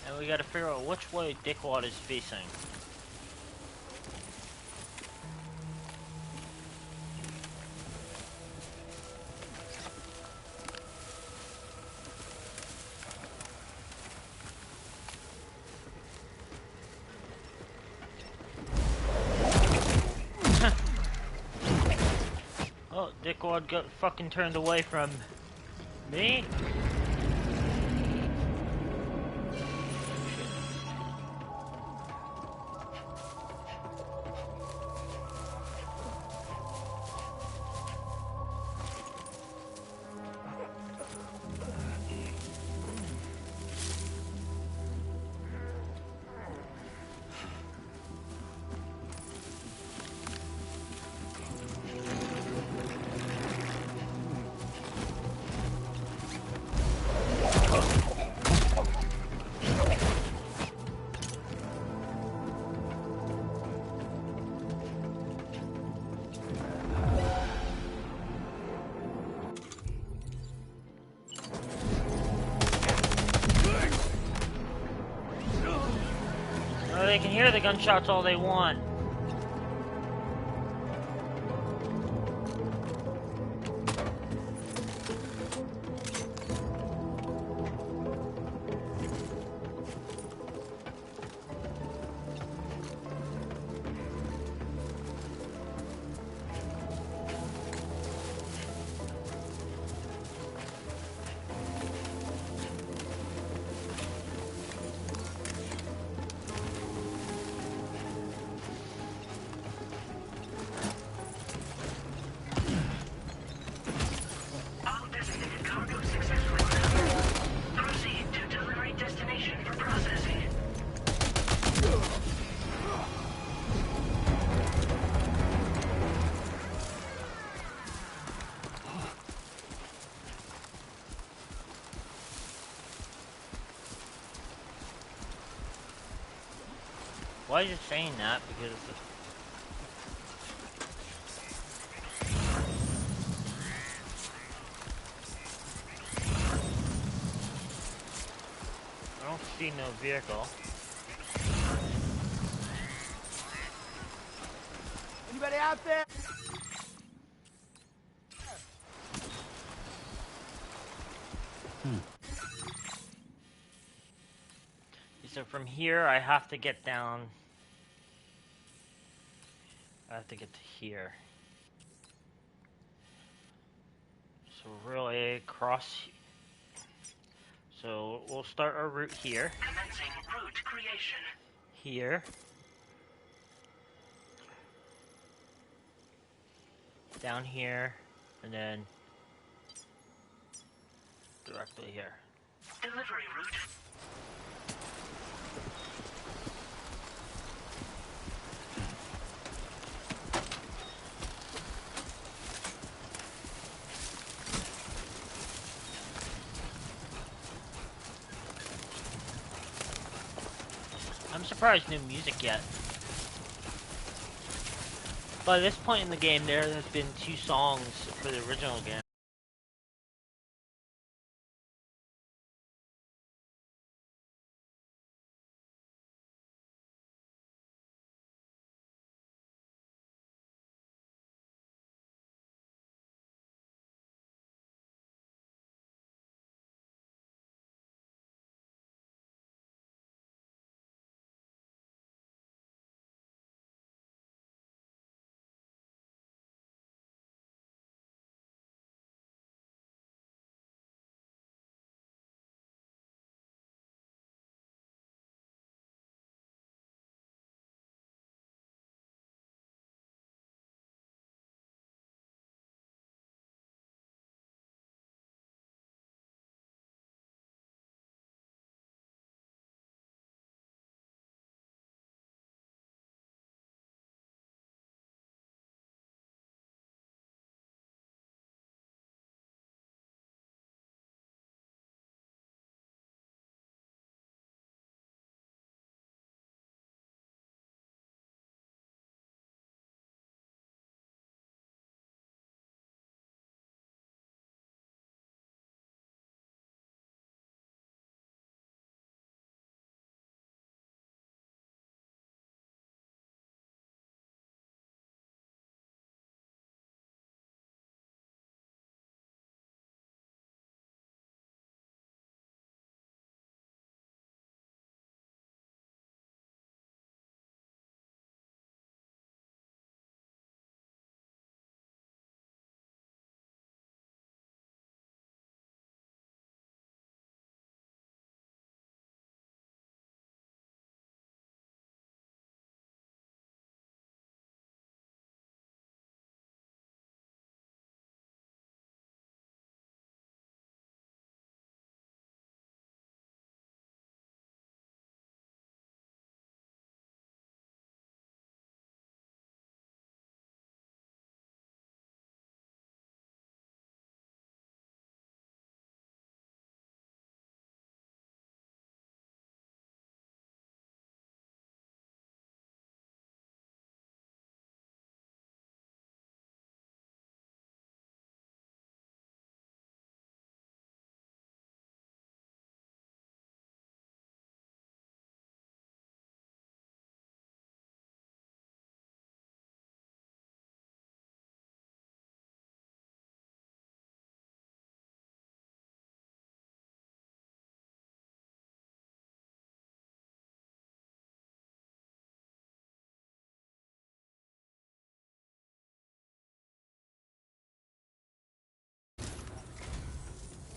Speaker 1: And we gotta figure out which way Dickwad is facing. Oh, Dickwad got fucking turned away from me? Oh, they can hear the gunshots all they want. Why is it saying that? Because I don't see no vehicle.
Speaker 3: Anybody out there?
Speaker 1: So from here, I have to get down. I have to get to here. So really cross. So we'll start our route here.
Speaker 7: Commencing route creation.
Speaker 1: Here. Down here, and then directly here.
Speaker 7: Delivery route.
Speaker 1: I'm surprised no music yet. By this point in the game, there has been 2 songs for the original game.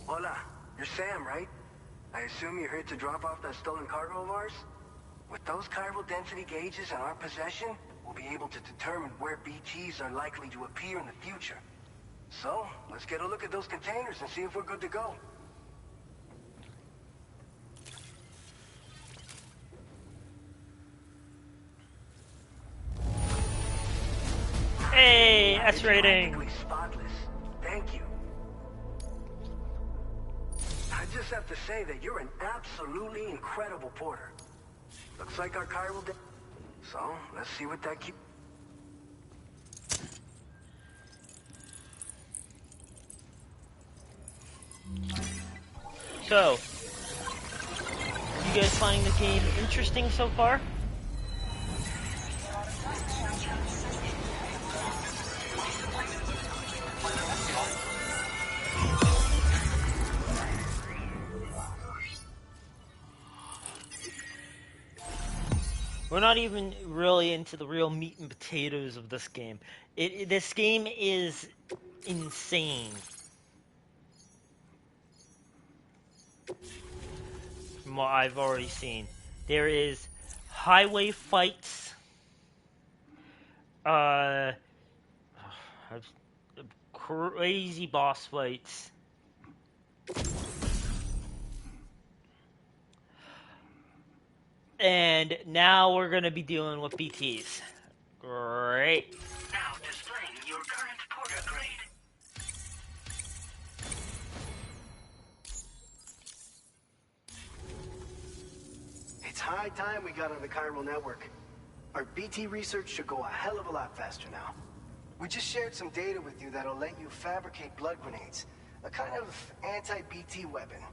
Speaker 9: Hola, you're Sam, right? I assume you're here to drop off that stolen cargo of ours? With those chiral density gauges in our possession, we'll be able to determine where BTs are likely to appear in the future. So, let's get a look at those containers and see if we're good to go.
Speaker 1: Hey, S rating.
Speaker 9: Practically spotless. Thank you. I just have to say that you're an absolutely incredible porter. Looks like our chiral So, let's see what that keeps...
Speaker 1: So, you guys finding the game interesting so far? We're not even really into the real meat and potatoes of this game. This game is insane. From what I've already seen. There is highway fights, crazy boss fights. And now we're going to be dealing with BTs. Great.
Speaker 7: Now displaying your current porter grade.
Speaker 9: It's high time we got on the chiral network. Our BT research should go a hell of a lot faster now. We just shared some data with you that'll let you fabricate blood grenades, a kind of anti-BT weapon,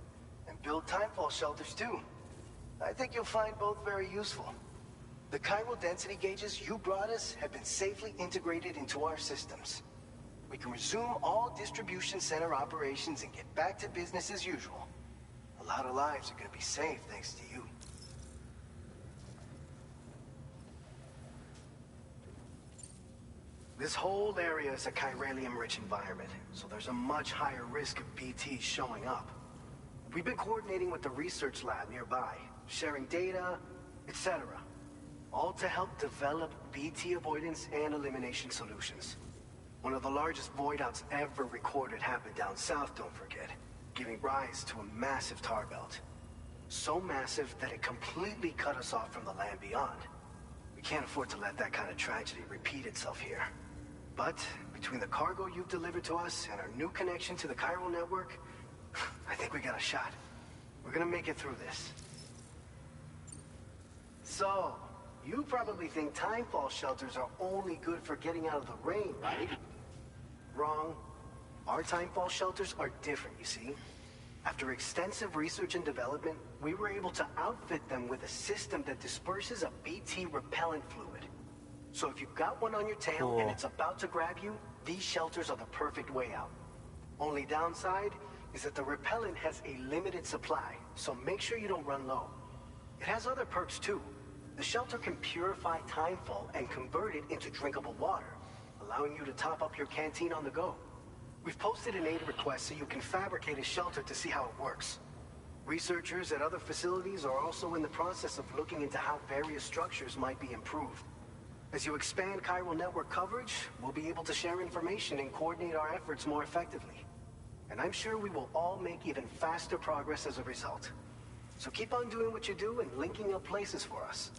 Speaker 9: and build timefall shelters too. I think you'll find both very useful. The chiral density gauges you brought us have been safely integrated into our systems. We can resume all distribution center operations and get back to business as usual. A lot of lives are going to be saved thanks to you. This whole area is a chiralium-rich environment, so there's a much higher risk of BTs showing up. We've been coordinating with the research lab nearby, sharing data, etc. All to help develop BT avoidance and elimination solutions. One of the largest void outs ever recorded happened down south, don't forget, giving rise to a massive tar belt. So massive that it completely cut us off from the land beyond. We can't afford to let that kind of tragedy repeat itself here. But between the cargo you've delivered to us and our new connection to the chiral network, I think we got a shot. We're gonna make it through this. So, you probably think timefall shelters are only good for getting out of the rain, right? Wrong. Our timefall shelters are different, you see. After extensive research and development, we were able to outfit them with a system that disperses a BT repellent fluid. So if you've got one on your tail and it's about to grab you, these shelters are the perfect way out. Only downside is that the repellent has a limited supply, so make sure you don't run low. It has other perks too. The shelter can purify timefall and convert it into drinkable water, allowing you to top up your canteen on the go. We've posted an aid request so you can fabricate a shelter to see how it works. Researchers at other facilities are also in the process of looking into how various structures might be improved. As you expand chiral network coverage, we'll be able to share information and coordinate our efforts more effectively. And I'm sure we will all make even faster progress as a result. So keep on doing what you do and linking up places for us.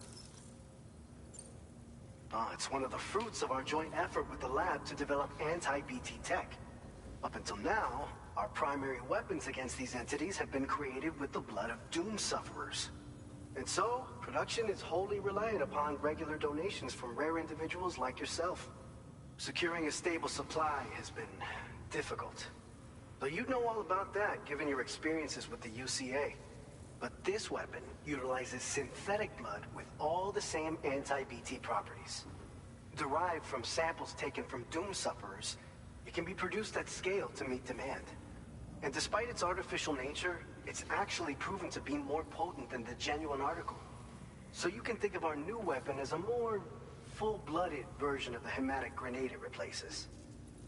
Speaker 9: It's one of the fruits of our joint effort with the lab to develop anti-BT tech. Up until now, our primary weapons against these entities have been created with the blood of doom sufferers. And so, production is wholly reliant upon regular donations from rare individuals like yourself. Securing a stable supply has been difficult. Though you'd know all about that, given your experiences with the UCA. But this weapon utilizes synthetic blood with all the same anti-BT properties. Derived from samples taken from doom sufferers, it can be produced at scale to meet demand. And despite its artificial nature, it's actually proven to be more potent than the genuine article. So you can think of our new weapon as a more full-blooded version of the hematic grenade it replaces.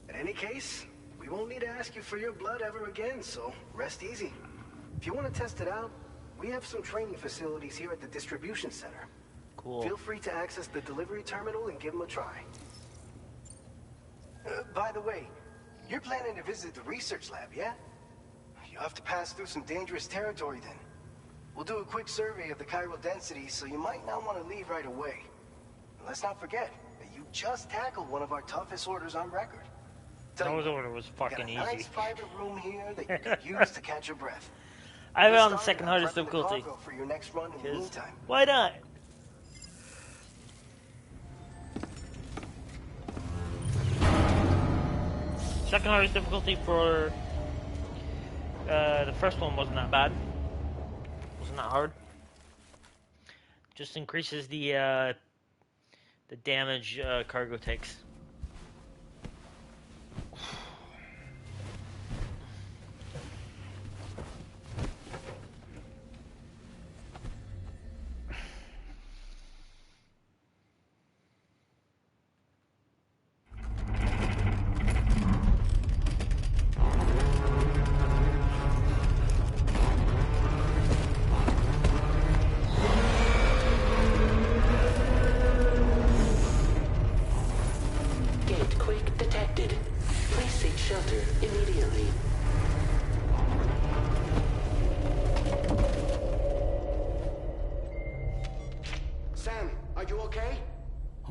Speaker 9: In any case, we won't need to ask you for your blood ever again, so rest easy. If you want to test it out, we have some training facilities here at the distribution center.
Speaker 1: Cool.
Speaker 9: Feel free to access the delivery terminal and give them a try. By the way, you're planning to visit the research lab, yeah? You'll have to pass through some dangerous territory then. We'll do a quick survey of the chiral density, so you might not want to leave right away. And let's not forget that you just tackled one of our toughest orders on record.
Speaker 1: That order was fucking
Speaker 9: easy. Got a nice private room here that you could use to catch your breath.
Speaker 1: I have it on the second hardest difficulty.
Speaker 9: For your next run in the meantime.
Speaker 1: Why not? second hardest difficulty for the first one wasn't that bad. Wasn't that hard. Just increases the damage cargo takes.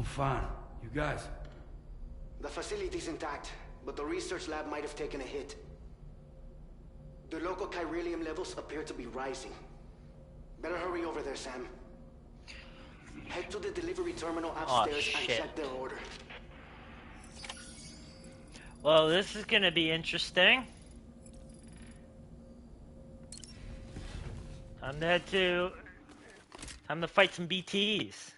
Speaker 3: Fine. You guys?
Speaker 9: The facility's intact, but the research lab might have taken a hit. The local chiralium levels appear to be rising. Better hurry over there, Sam. Head to the delivery terminal upstairs and check their order.
Speaker 1: Well, this is gonna be interesting. Time to fight some BTs.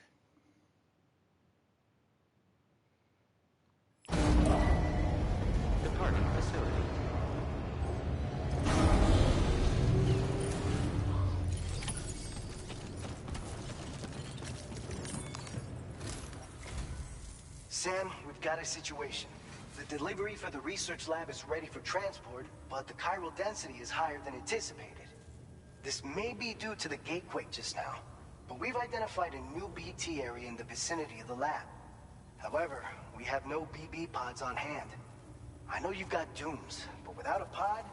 Speaker 9: Sam, we've got a situation. The delivery for the research lab is ready for transport, but the chiral density is higher than anticipated. This may be due to the gatequake just now, but we've identified a new BT area in the vicinity of the lab. However, we have no BB pods on hand. I know you've got dooms, but without a pod,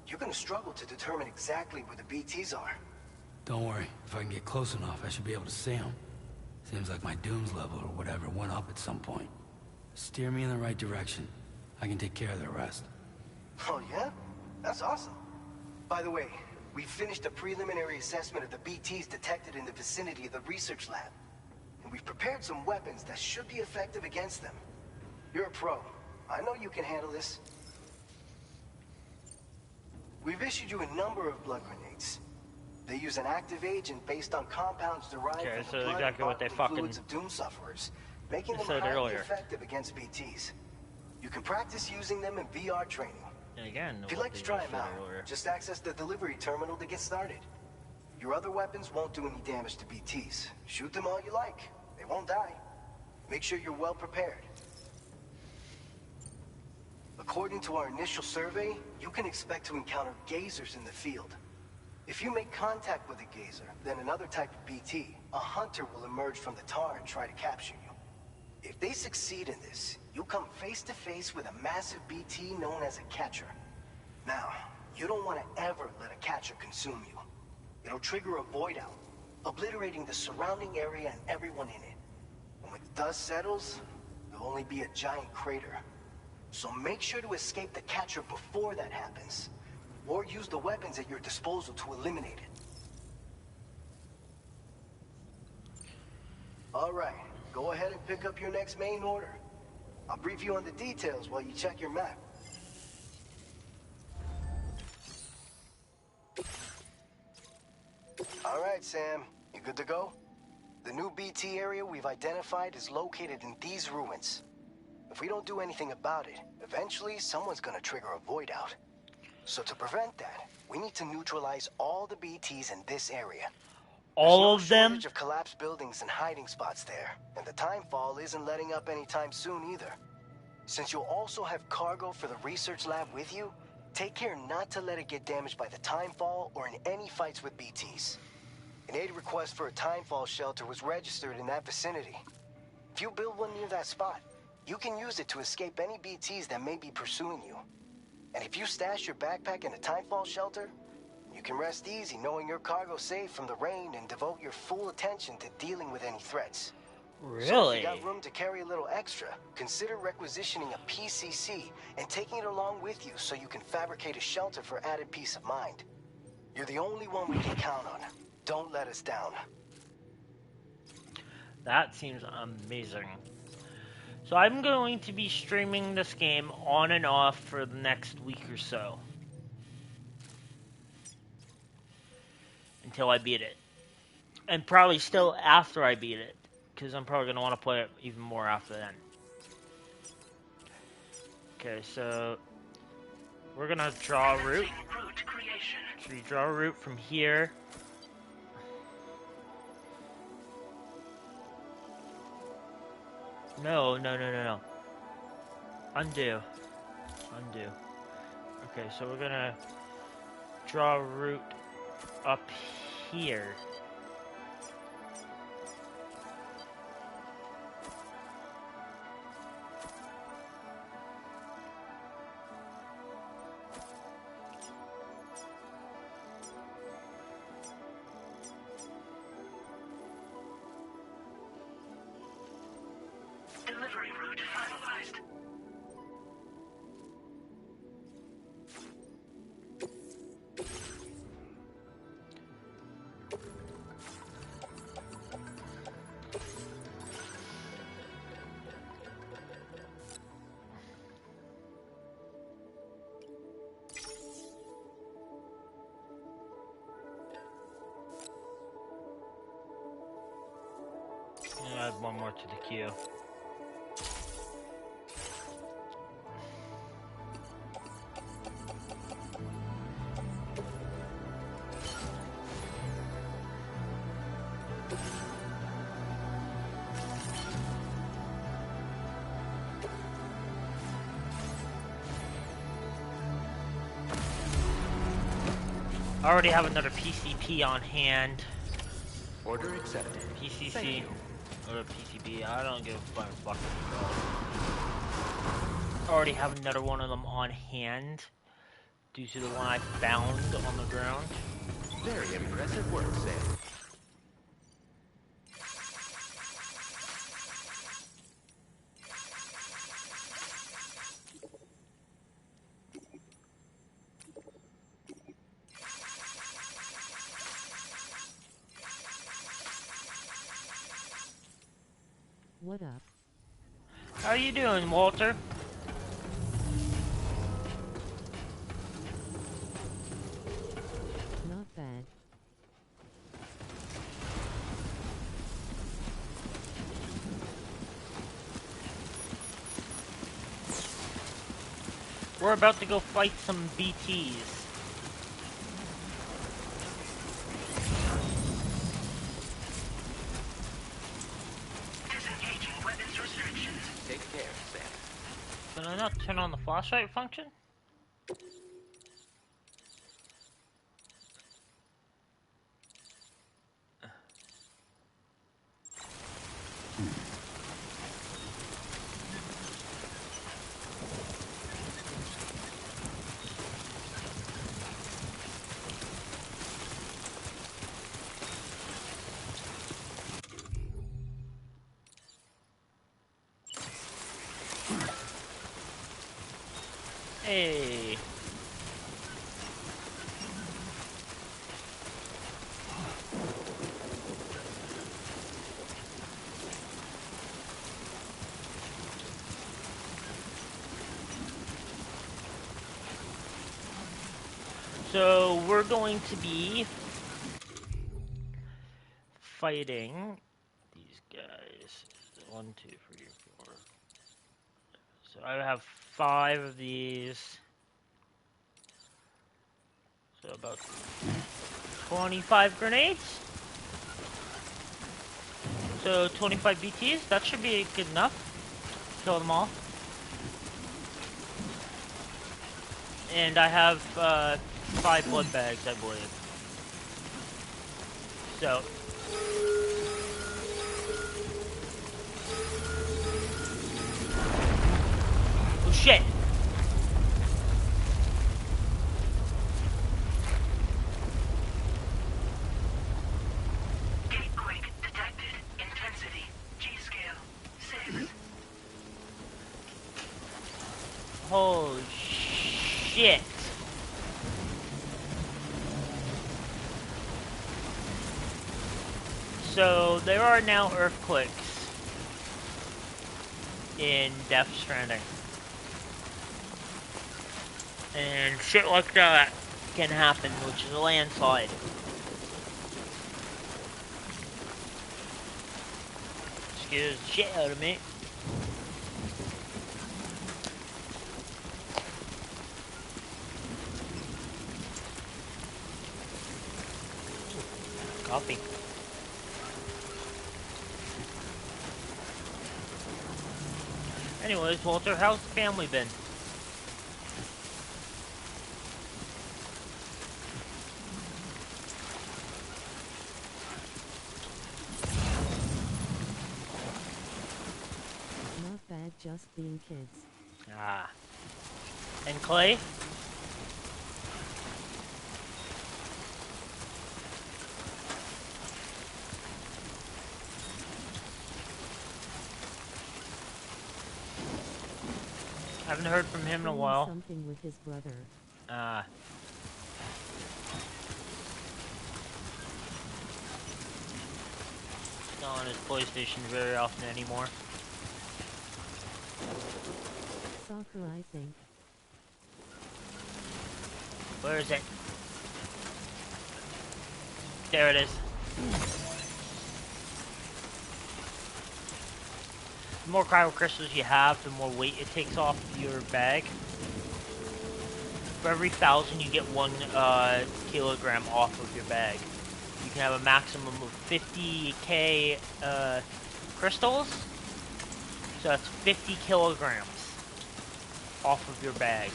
Speaker 9: you're gonna struggle to determine exactly where the BTs are.
Speaker 3: Don't worry. If I can get close enough, I should be able to see them. Seems like my dooms level or whatever went up at some point. Steer me in the right direction. I can take care of the rest.
Speaker 9: Oh yeah? That's awesome. By the way, we finished a preliminary assessment of the BTs detected in the vicinity of the research lab. And we've prepared some weapons that should be effective against them. You're a pro. I know you can handle this. We've issued you a number of blood grenades. They use an active agent based on compounds derived from the blood
Speaker 1: exactly what they
Speaker 9: and fluids of Doom sufferers, making them highly effective against BTs. You can practice using them in VR training.
Speaker 1: And again,
Speaker 9: if you'd like to try them out, just access the delivery terminal to get started. Your other weapons won't do any damage to BTs. Shoot them all you like. They won't die. Make sure you're well prepared. According to our initial survey, you can expect to encounter gazers in the field. If you make contact with a gazer, then another type of BT, a hunter will emerge from the tar and try to capture you. If they succeed in this, you'll come face to face with a massive BT known as a catcher. Now, you don't want to ever let a catcher consume you. It'll trigger a void out, obliterating the surrounding area and everyone in it. And when the dust settles, there'll only be a giant crater. So make sure to escape the catcher before that happens, or use the weapons at your disposal to eliminate it. All right, go ahead and pick up your next main order. I'll brief you on the details while you check your map. All right, Sam, you good to go? The new BT area we've identified is located in these ruins. If we don't do anything about it, eventually someone's gonna trigger a void out. So to prevent that, we need to neutralize all the BTs in this area.
Speaker 1: All of them?
Speaker 9: There's no shortage of collapsed buildings and hiding spots there, and the timefall isn't letting up anytime soon either. Since you'll also have cargo for the research lab with you, take care not to let it get damaged by the timefall or in any fights with BTs. An aid request for a timefall shelter was registered in that vicinity. If you build one near that spot, you can use it to escape any BTs that may be pursuing you. And if you stash your backpack in a timefall shelter, you can rest easy knowing your cargo's safe from the rain and devote your full attention to dealing with any threats.
Speaker 1: Really?
Speaker 9: So if you got room to carry a little extra, consider requisitioning a PCC and taking it along with you so you can fabricate a shelter for added peace of mind. You're the only one we can count on. Don't let us down.
Speaker 1: That seems amazing. So I'm going to be streaming this game on and off for the next week or so. Until I beat it. And probably still after I beat it. Because I'm probably going to want to play it even more after then. Okay, so we're going to draw a route. So we draw a route from here. No. Undo. Okay, so we're going to draw a route up here.
Speaker 7: Delivery route finalized.
Speaker 1: Add one more to the queue. I already have another PCP on hand.
Speaker 5: Order accepted.
Speaker 1: PCC or PCB, I don't give a fuck. I already have another one of them on hand due to the one I found on the ground.
Speaker 5: Very impressive work, Sam.
Speaker 2: What up?
Speaker 1: How you doing, Walter?
Speaker 2: Not bad.
Speaker 1: We're about to go fight some BTs.
Speaker 5: Take care, Sam.
Speaker 1: Can I not turn on the flashlight function? Hey. So we're going to be fighting these guys. 1, 2, 3, 4. So I have 5 of these. So about 25 grenades. So 25 BTs. That should be good enough. Kill them all. And I have 5 blood bags, I believe. So. Oh shit!
Speaker 7: Gatequake detected. Intensity. G-scale. 6.
Speaker 1: Holy shit! So there are now earthquakes in Death Stranding. And shit like that can happen, which is a landslide. Scares the shit out of me. Coffee. Anyways, Walter, how's the family been?
Speaker 2: Not bad, just being kids.
Speaker 1: Ah. And Clay? Haven't heard from him in a
Speaker 2: Doing
Speaker 1: while.
Speaker 2: something with his brother.
Speaker 1: Ah. Not on his PlayStation very often anymore.
Speaker 2: Soccer, I think.
Speaker 1: Where is it? There it is. The more cryo crystals you have, the more weight it takes off your bag. For every 1,000, you get 1 kilogram off of your bag. You can have a maximum of 50k crystals. So that's 50 kilograms off of your bag.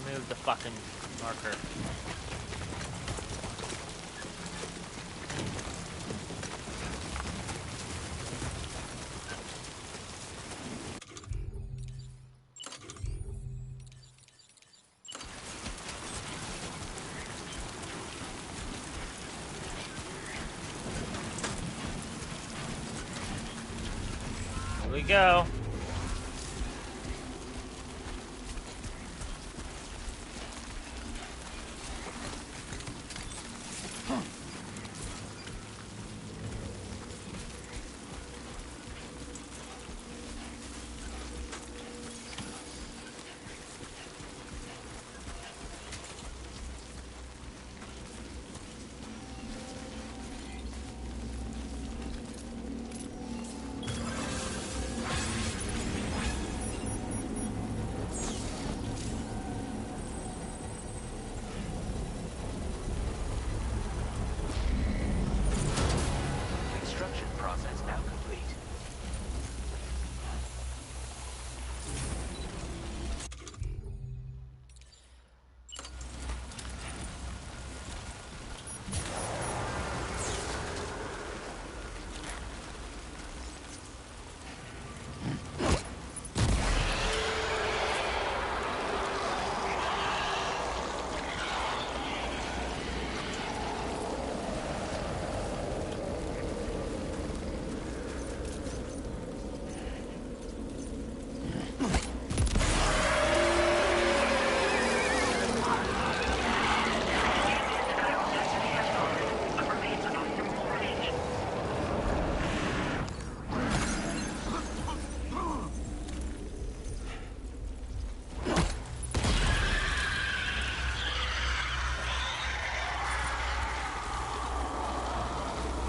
Speaker 1: Remove the fucking marker. Here we go.
Speaker 5: Construction process now complete.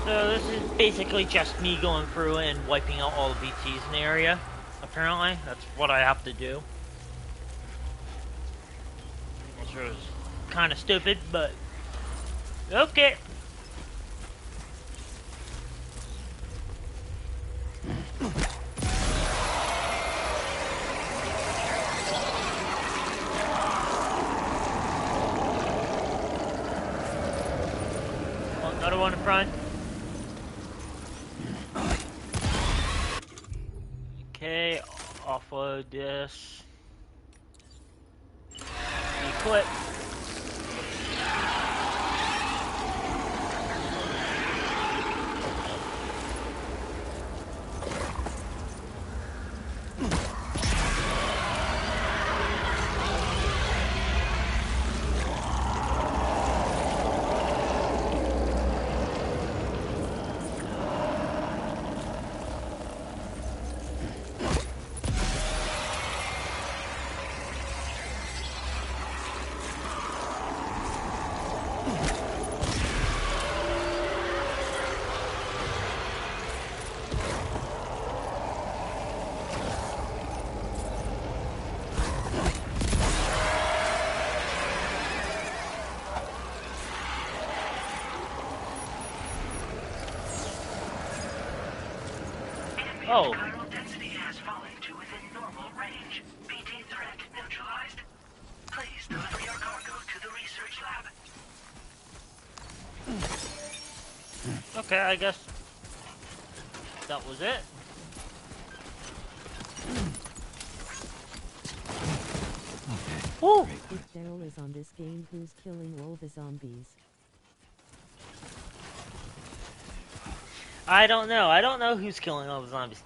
Speaker 1: So this is basically just me going through and wiping out all the BTs in the area. Apparently, that's what I have to do. Which was kind of stupid, but okay. Oh, another one in front. Okay, offload this. Equip. Oh.
Speaker 7: Chiral density has fallen to within normal range. BT threat neutralized. Please deliver your cargo to the research lab.
Speaker 1: Okay, I guess that was it. Woo!
Speaker 2: If Daryl is on this game, who's killing all the zombies?
Speaker 1: I don't know. I don't know who's killing all the zombies.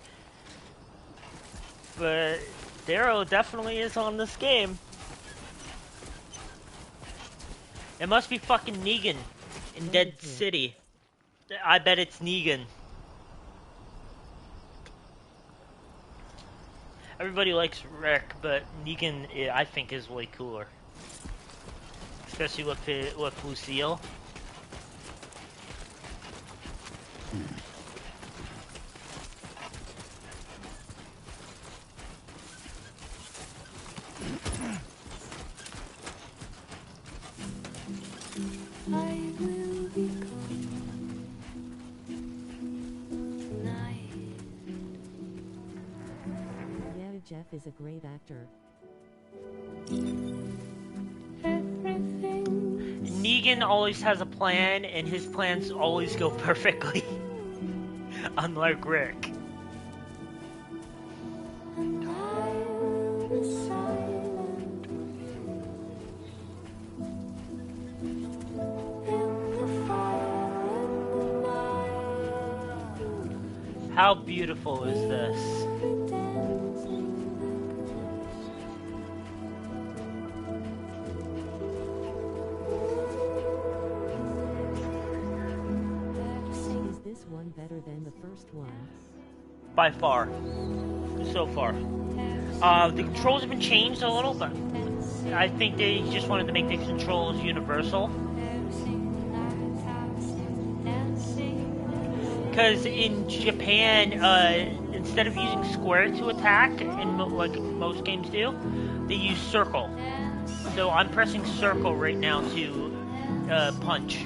Speaker 1: But Darrow definitely is on this game. It must be fucking Negan in Dead City. I bet it's Negan. Everybody likes Rick, but Negan, I think, is way cooler. Especially with Lucille.
Speaker 2: Jeff is a great actor.
Speaker 1: Negan always has a plan, and his plans always go perfectly. Unlike Rick. How beautiful is this?
Speaker 2: Better than the first one?
Speaker 1: By far. So far. The controls have been changed a little, but I think they just wanted to make the controls universal. Because in Japan, instead of using square to attack, like most games do, they use circle. So I'm pressing circle right now to punch.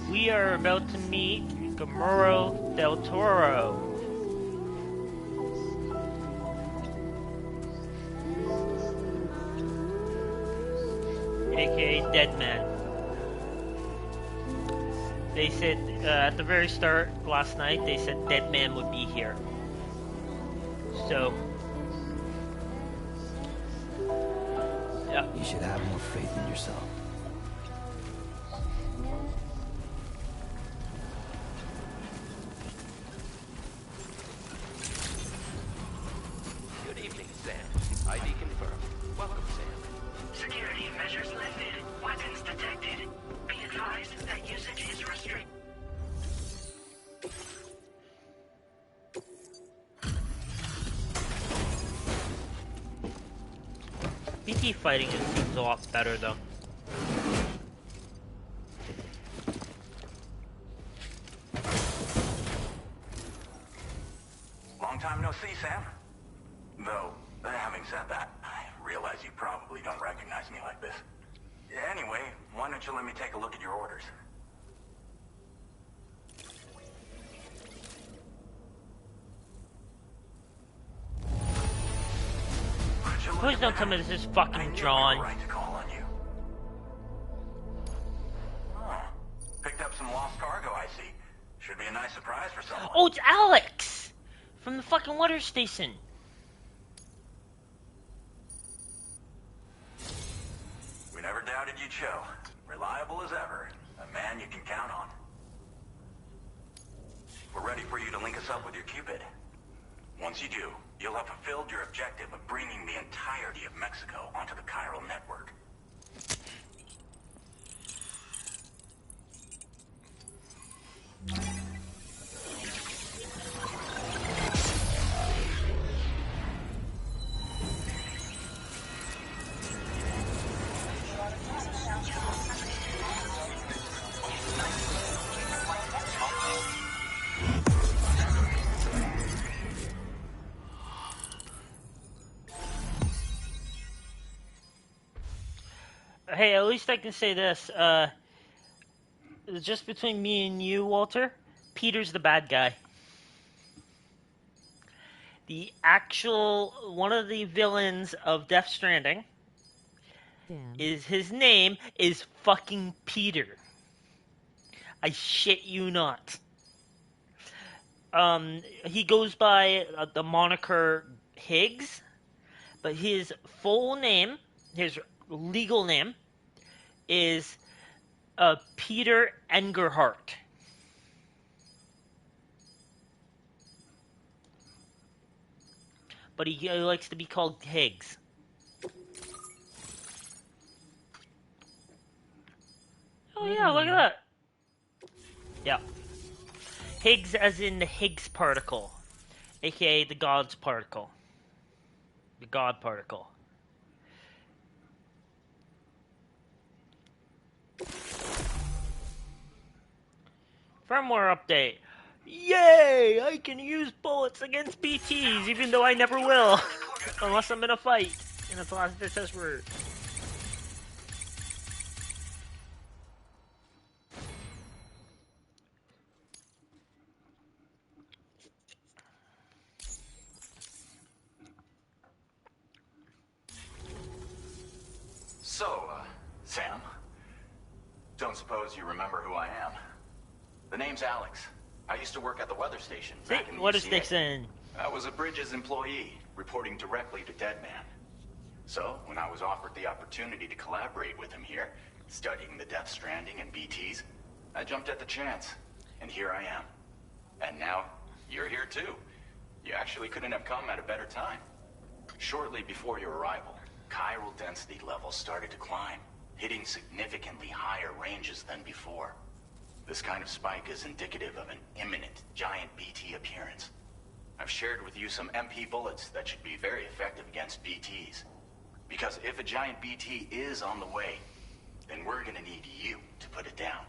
Speaker 1: We are about to meet Guillermo del Toro. AKA Deadman. They said at the very start last night, they said Deadman would be here. So, yeah.
Speaker 3: You should have more faith in yourself.
Speaker 5: Good evening, Sam. ID confirmed. Welcome, Sam.
Speaker 7: Security measures lifted. Weapons detected. Be advised that usage is restricted.
Speaker 1: BT fighting seems a lot better though.
Speaker 9: Long time no see, Sam. Though, having said that, I realize you probably don't recognize me like this. Anyway, why don't you let me take a look at your orders?
Speaker 1: Please don't tell me this is fucking John.
Speaker 9: Right to call on you. Oh, picked up some lost cargo, I see. Should be a nice surprise for someone.
Speaker 1: Oh, it's Alex! From the fucking water station.
Speaker 9: We never doubted you'd show. Reliable as ever. A man you can count on. We're ready for you to link us up with your Cupid. Once you do, you'll have fulfilled your objective of bringing the entirety of Mexico onto the chiral network.
Speaker 1: Hey, at least I can say this. Just between me and you, Walter, Peter's the bad guy. The actual one of the villains of Death Stranding
Speaker 2: Damn.
Speaker 1: is his name is fucking Peter. I shit you not. He goes by the moniker Higgs, but his full name, his legal name, is Peter Engerhart. But he likes to be called Higgs. Oh yeah, look at that. Yeah. Higgs as in the Higgs particle, aka the God's particle. The God particle. Firmware update. Yay! I can use bullets against BTs, even though I never will. Unless I'm in a fight. And it's the last bit says word.
Speaker 5: So, Sam, don't suppose you remember who I am? The name's Alex. I used to work at the weather station back in the
Speaker 1: What is
Speaker 5: UCA.
Speaker 1: Dixon?
Speaker 5: I was a Bridges employee, reporting directly to Deadman. So, when I was offered the opportunity to collaborate with him here, studying the Death Stranding and BTs, I jumped at the chance. And here I am. And now, you're here too. You actually couldn't have come at a better time. Shortly before your arrival, chiral density levels started to climb, hitting significantly higher ranges than before. This kind of spike is indicative of an imminent giant BT appearance. I've shared with you some MP bullets that should be very effective against BTs. Because if a giant BT is on the way, then we're gonna need you to put it down.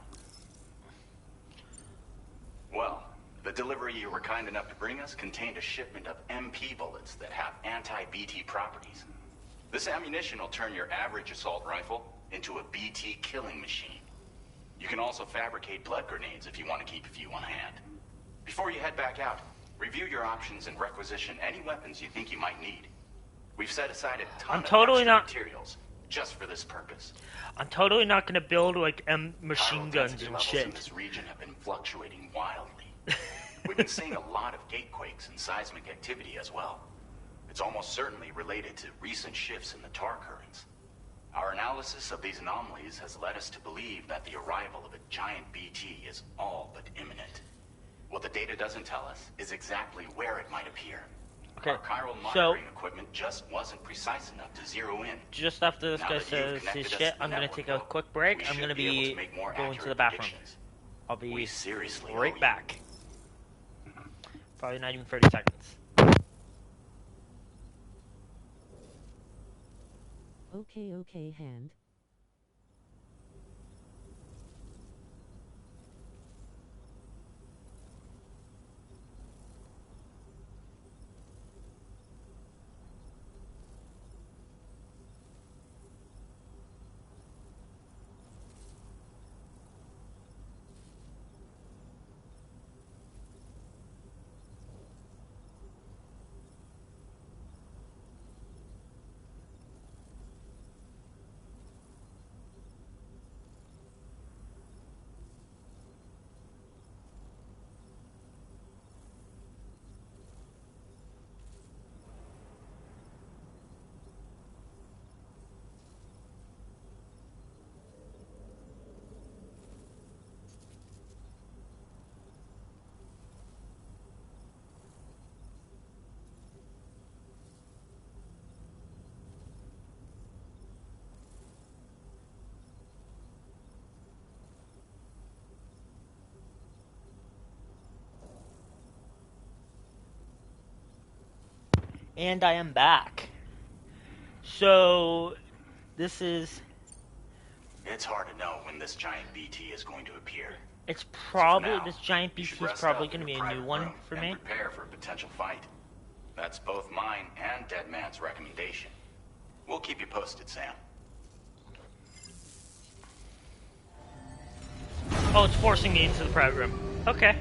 Speaker 5: Well, the delivery you were kind enough to bring us contained a shipment of MP bullets that have anti-BT properties. This ammunition will turn your average assault rifle into a BT killing machine. You can also fabricate blood grenades if you want to keep a few on hand. Before you head back out, review your options and requisition any weapons you think you might need. We've set aside a ton of extra materials just for this purpose.
Speaker 1: I'm totally not gonna build like machine
Speaker 5: Chiral
Speaker 1: guns
Speaker 5: density
Speaker 1: and
Speaker 5: levels
Speaker 1: shit.
Speaker 5: in this region have been fluctuating wildly. We've been seeing a lot of gatequakes and seismic activity as well. It's almost certainly related to recent shifts in the tar currents. Our analysis of these anomalies has led us to believe that the arrival of a giant BT is all but imminent. What the data doesn't tell us is exactly where it might appear.
Speaker 1: Okay,
Speaker 5: Our chiral monitoring equipment just wasn't precise enough to zero in.
Speaker 1: Just after this
Speaker 5: Now
Speaker 1: guy
Speaker 5: that you've
Speaker 1: says
Speaker 5: connected
Speaker 1: his
Speaker 5: us
Speaker 1: shit,
Speaker 5: to the
Speaker 1: I'm gonna
Speaker 5: network,
Speaker 1: take a
Speaker 5: though,
Speaker 1: quick break.
Speaker 5: we
Speaker 1: I'm
Speaker 5: should
Speaker 1: gonna
Speaker 5: be able
Speaker 1: be
Speaker 5: to make more
Speaker 1: going to
Speaker 5: accurate
Speaker 1: the bathroom.
Speaker 5: predictions.
Speaker 1: I'll be
Speaker 5: We seriously owe
Speaker 1: right
Speaker 5: you.
Speaker 1: back. Probably not even 30 seconds.
Speaker 2: Okay, hand.
Speaker 1: And I am back. So, this is...
Speaker 5: It's hard to know when this giant BT is going to appear.
Speaker 1: It's
Speaker 5: So for
Speaker 1: probably...
Speaker 5: now,
Speaker 1: This giant
Speaker 5: you
Speaker 1: BT
Speaker 5: should
Speaker 1: is
Speaker 5: rest
Speaker 1: probably
Speaker 5: up
Speaker 1: going
Speaker 5: in
Speaker 1: to be
Speaker 5: your
Speaker 1: a new
Speaker 5: private
Speaker 1: one
Speaker 5: room
Speaker 1: for
Speaker 5: and
Speaker 1: me.
Speaker 5: prepare for a potential fight. That's both mine and Dead Man's recommendation. We'll keep you posted, Sam.
Speaker 1: Oh, it's forcing me into the private room. Okay.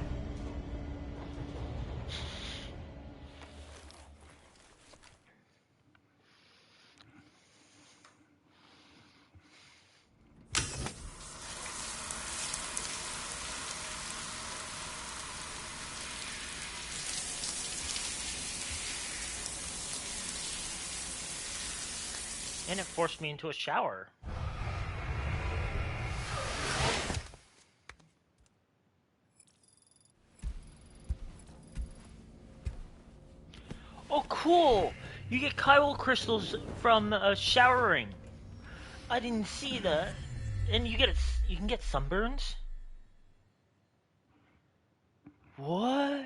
Speaker 1: And it forced me into a shower. Oh, cool! You get chiral crystals from showering. I didn't see that. And you can get sunburns? What?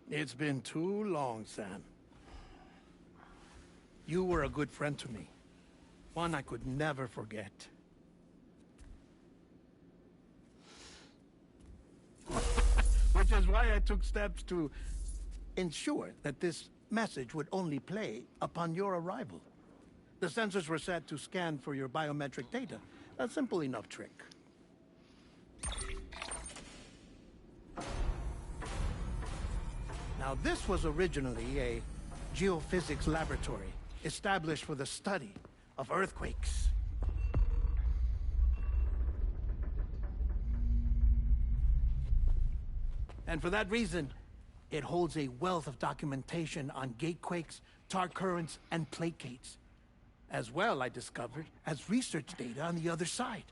Speaker 10: It's been too long, Sam. You were a good friend to me. One I could never forget. Which is why I took steps to ensure that this message would only play upon your arrival. The sensors were set to scan for your biometric data. A simple enough trick. Now, this was originally a geophysics laboratory established for the study of earthquakes. And for that reason, it holds a wealth of documentation on gatequakes, tar currents, and placates. As well, I discovered, as research data on the other side.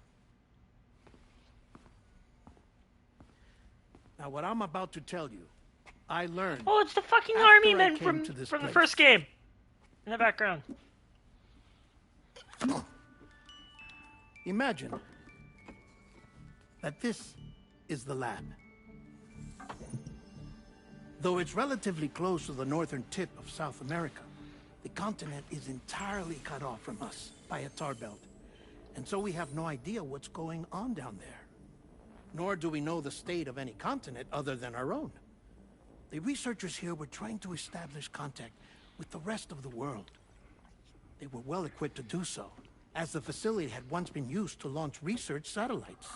Speaker 10: Now, what I'm about to tell you, I learned.
Speaker 1: Oh, it's the fucking
Speaker 10: after
Speaker 1: army
Speaker 10: I
Speaker 1: men
Speaker 10: came
Speaker 1: from
Speaker 10: to this
Speaker 1: the
Speaker 10: place.
Speaker 1: first game. In the background.
Speaker 10: Imagine that this is the lab. Though it's relatively close to the northern tip of South America, the continent is entirely cut off from us by a tar belt. And so we have no idea what's going on down there. Nor do we know the state of any continent other than our own. The researchers here were trying to establish contact with the rest of the world. They were well equipped to do so, as the facility had once been used to launch research satellites.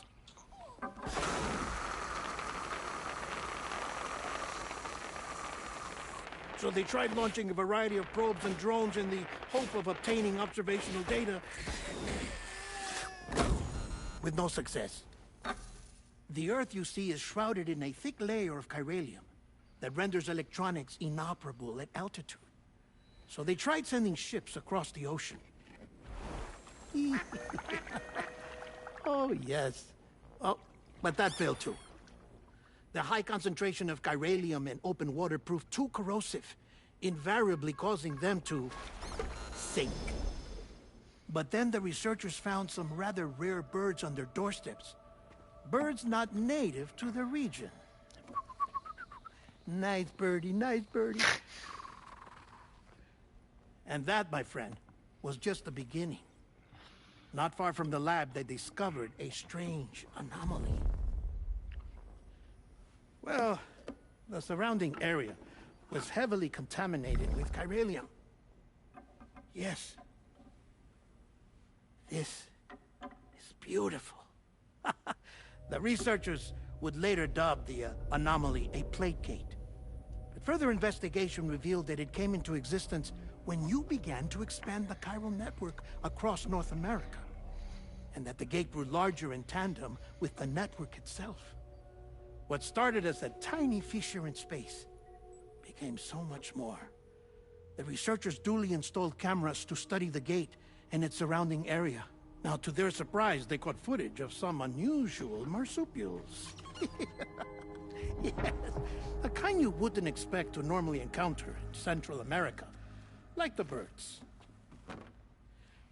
Speaker 10: So they tried launching a variety of probes and drones in the hope of obtaining observational data, with no success. The Earth, you see, is shrouded in a thick layer of chiralium that renders electronics inoperable at altitude. So they tried sending ships across the ocean. Oh, yes. Oh, but that failed too. The high concentration of chiralium in open water proved too corrosive, invariably causing them to sink. But then the researchers found some rather rare birds on their doorsteps. Birds not native to the region. Nice birdie, nice birdie. And that, my friend, was just the beginning. Not far from the lab, they discovered a strange anomaly. Well, the surrounding area was heavily contaminated with chiralium. Yes. This is beautiful. The researchers would later dub the anomaly a placate. But further investigation revealed that it came into existence when you began to expand the chiral network across North America, and that the gate grew larger in tandem with the network itself. What started as a tiny fissure in space became so much more. The researchers duly installed cameras to study the gate and its surrounding area. Now, to their surprise, they caught footage of some unusual marsupials. Yes, a kind you wouldn't expect to normally encounter in Central America, like the birds.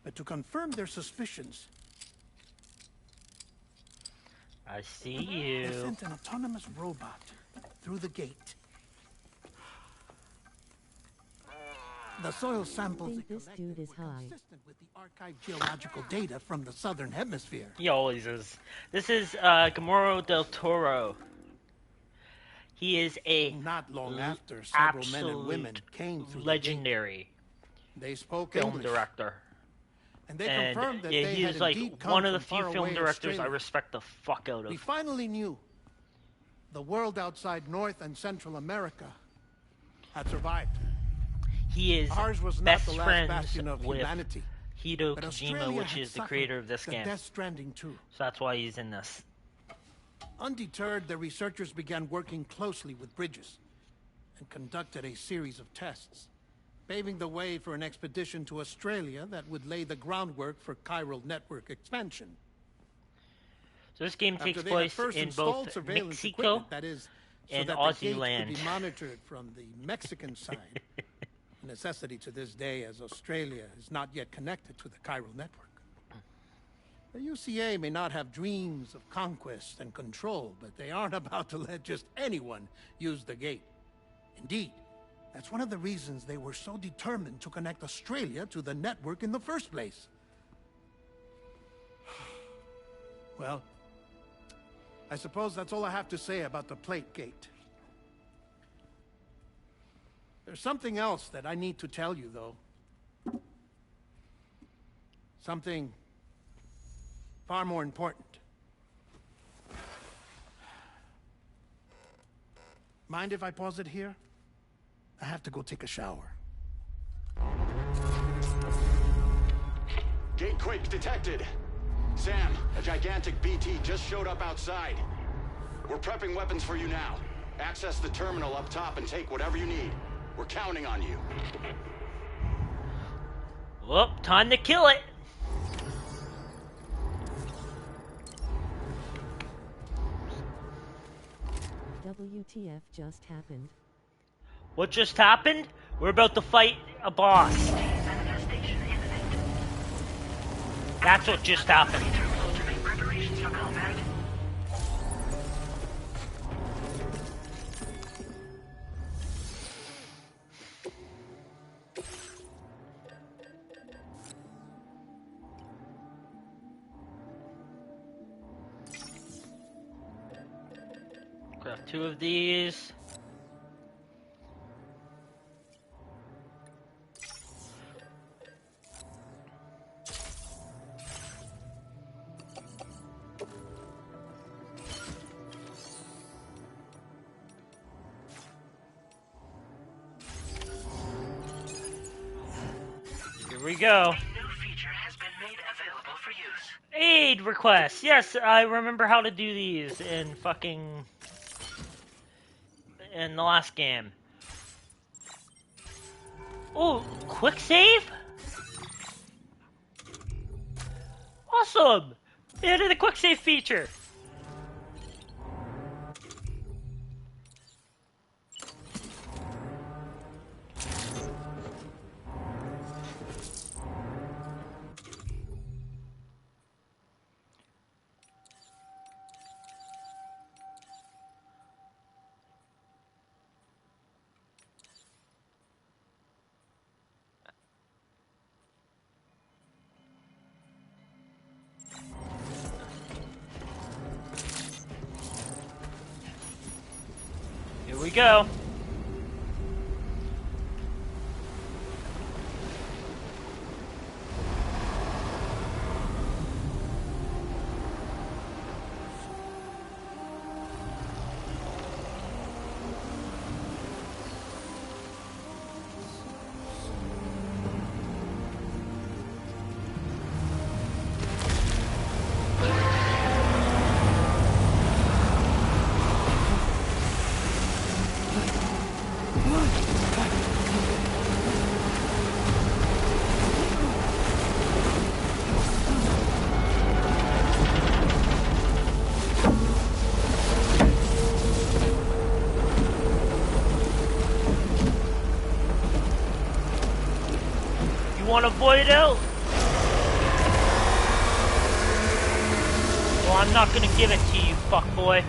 Speaker 10: But to confirm their suspicions,
Speaker 1: I see
Speaker 10: they
Speaker 1: you.
Speaker 10: sent an autonomous robot through the gate. The soil samples
Speaker 2: think this dude is
Speaker 10: were
Speaker 2: high.
Speaker 10: consistent with the archived geological data from the southern hemisphere.
Speaker 1: He always is. This is Guillermo del Toro. He is a
Speaker 10: Not long after, several men and women
Speaker 1: absolute
Speaker 10: came through
Speaker 1: legendary
Speaker 10: the gate. They spoke
Speaker 1: film
Speaker 10: English,
Speaker 1: director.
Speaker 10: and they
Speaker 1: And
Speaker 10: confirmed that
Speaker 1: yeah,
Speaker 10: they
Speaker 1: he
Speaker 10: had
Speaker 1: is like
Speaker 10: indeed come
Speaker 1: one of the
Speaker 10: from
Speaker 1: few
Speaker 10: far
Speaker 1: film
Speaker 10: away
Speaker 1: directors I
Speaker 10: Australia.
Speaker 1: respect the fuck out
Speaker 10: We
Speaker 1: of.
Speaker 10: finally knew the world outside North and Central America had survived.
Speaker 1: He is
Speaker 10: Ours was not
Speaker 1: best
Speaker 10: the last
Speaker 1: friends
Speaker 10: bastion of
Speaker 1: with
Speaker 10: humanity,
Speaker 1: Hideo
Speaker 10: but
Speaker 1: Kojima,
Speaker 10: Australia
Speaker 1: which
Speaker 10: had
Speaker 1: is the
Speaker 10: suffered
Speaker 1: creator of this
Speaker 10: the
Speaker 1: game.
Speaker 10: Death Stranding too.
Speaker 1: So that's why he's in this.
Speaker 10: Undeterred, the researchers began working closely with Bridges and conducted a series of tests, paving the way for an expedition to Australia that would lay the groundwork for chiral network expansion.
Speaker 1: So this game takes
Speaker 10: After they had
Speaker 1: place
Speaker 10: first
Speaker 1: in
Speaker 10: installed
Speaker 1: both
Speaker 10: surveillance
Speaker 1: Mexico
Speaker 10: equipment, that is, so
Speaker 1: and
Speaker 10: that
Speaker 1: Aussie
Speaker 10: the gates
Speaker 1: land.
Speaker 10: could be monitored from the Mexican side, a necessity to this day as Australia is not yet connected to the chiral network. The UCA may not have dreams of conquest and control, but they aren't about to let just anyone use the gate. Indeed, that's one of the reasons they were so determined to connect Australia to the network in the first place. Well, I suppose that's all I have to say about the plate gate. There's something else that I need to tell you, though. Something far more important. Mind if I pause it here? I have to go take a shower.
Speaker 5: Gate quake detected. Sam, a gigantic BT just showed up outside. We're prepping weapons for you now. Access the terminal up top and take whatever you need. We're counting on you.
Speaker 1: Well, time to kill it.
Speaker 2: WTF just happened?
Speaker 1: What just happened? We're about to fight a boss. That's what just happened.
Speaker 7: Preparations for combat.
Speaker 1: Craft 2 of these. Here we go.
Speaker 7: A new feature has been made available for use.
Speaker 1: Aid requests. Yes, I remember how to do these in fucking in the last game. Oh, quick save? Awesome! They added a quick save feature. Here we go. Want to void out? Well, I'm not gonna give it to you, fuckboy.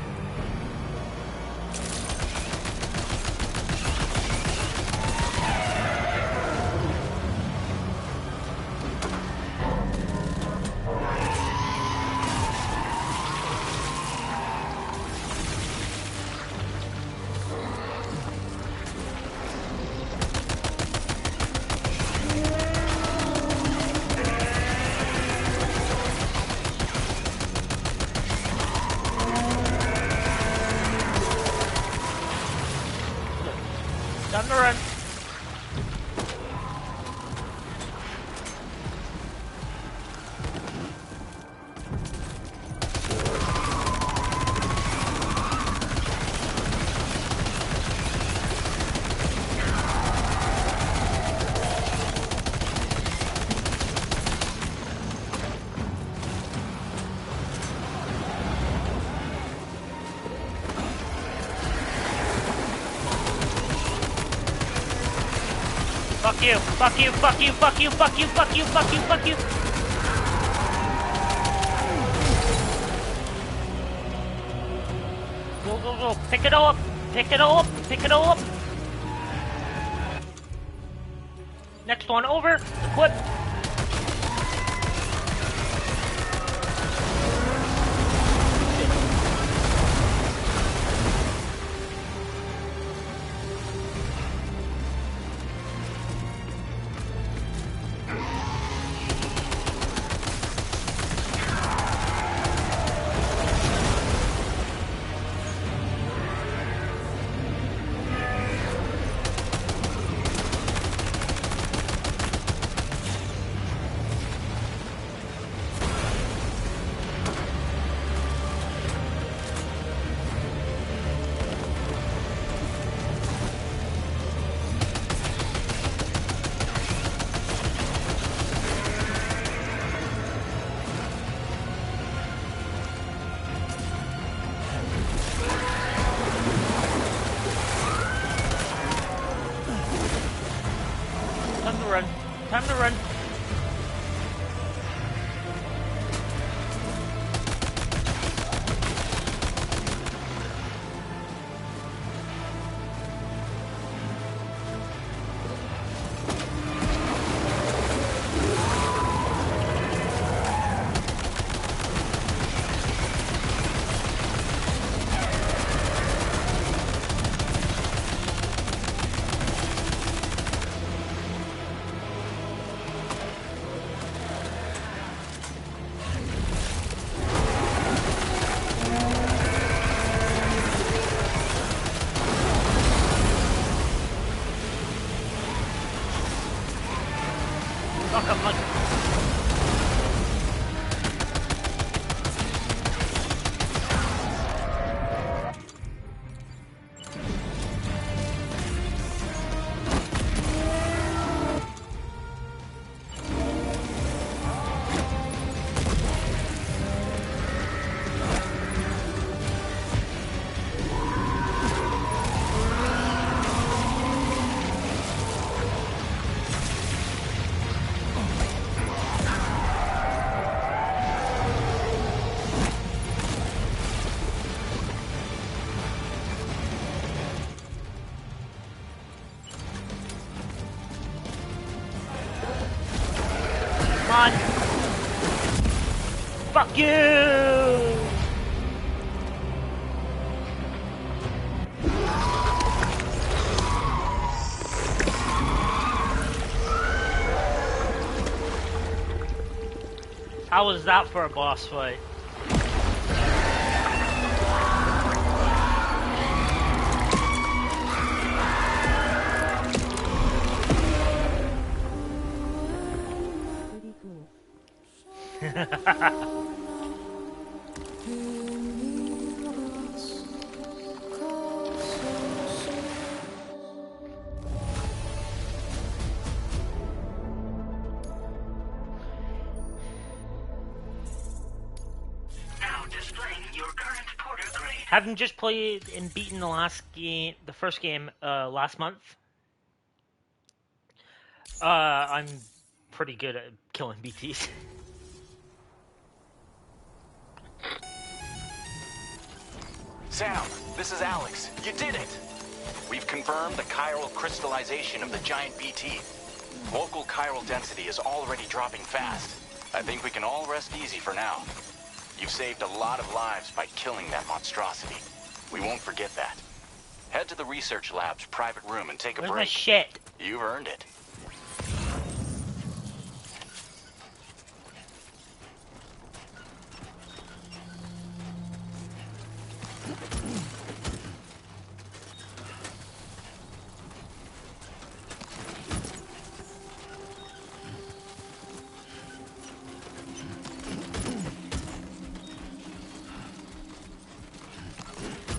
Speaker 1: Fuck you, fuck you, fuck you, fuck you, fuck you, fuck you, fuck you, fuck you. Go, go, go. Pick it all up. Pick it all up. Pick it all up. Next one over. Equip. Time to run. Fuck you! How was that for a boss fight?
Speaker 2: Pretty cool.
Speaker 1: Having just played and beaten the first game last month, I'm pretty good at killing BTs.
Speaker 5: Sam, this is Alex. You did it! We've confirmed the chiral crystallization of the giant BT. Local chiral density is already dropping fast. I think we can all rest easy for now. You've saved a lot of lives by killing that monstrosity. We won't forget that. Head to the research lab's private room and take a break.
Speaker 1: Where's my shit?
Speaker 5: You've earned it.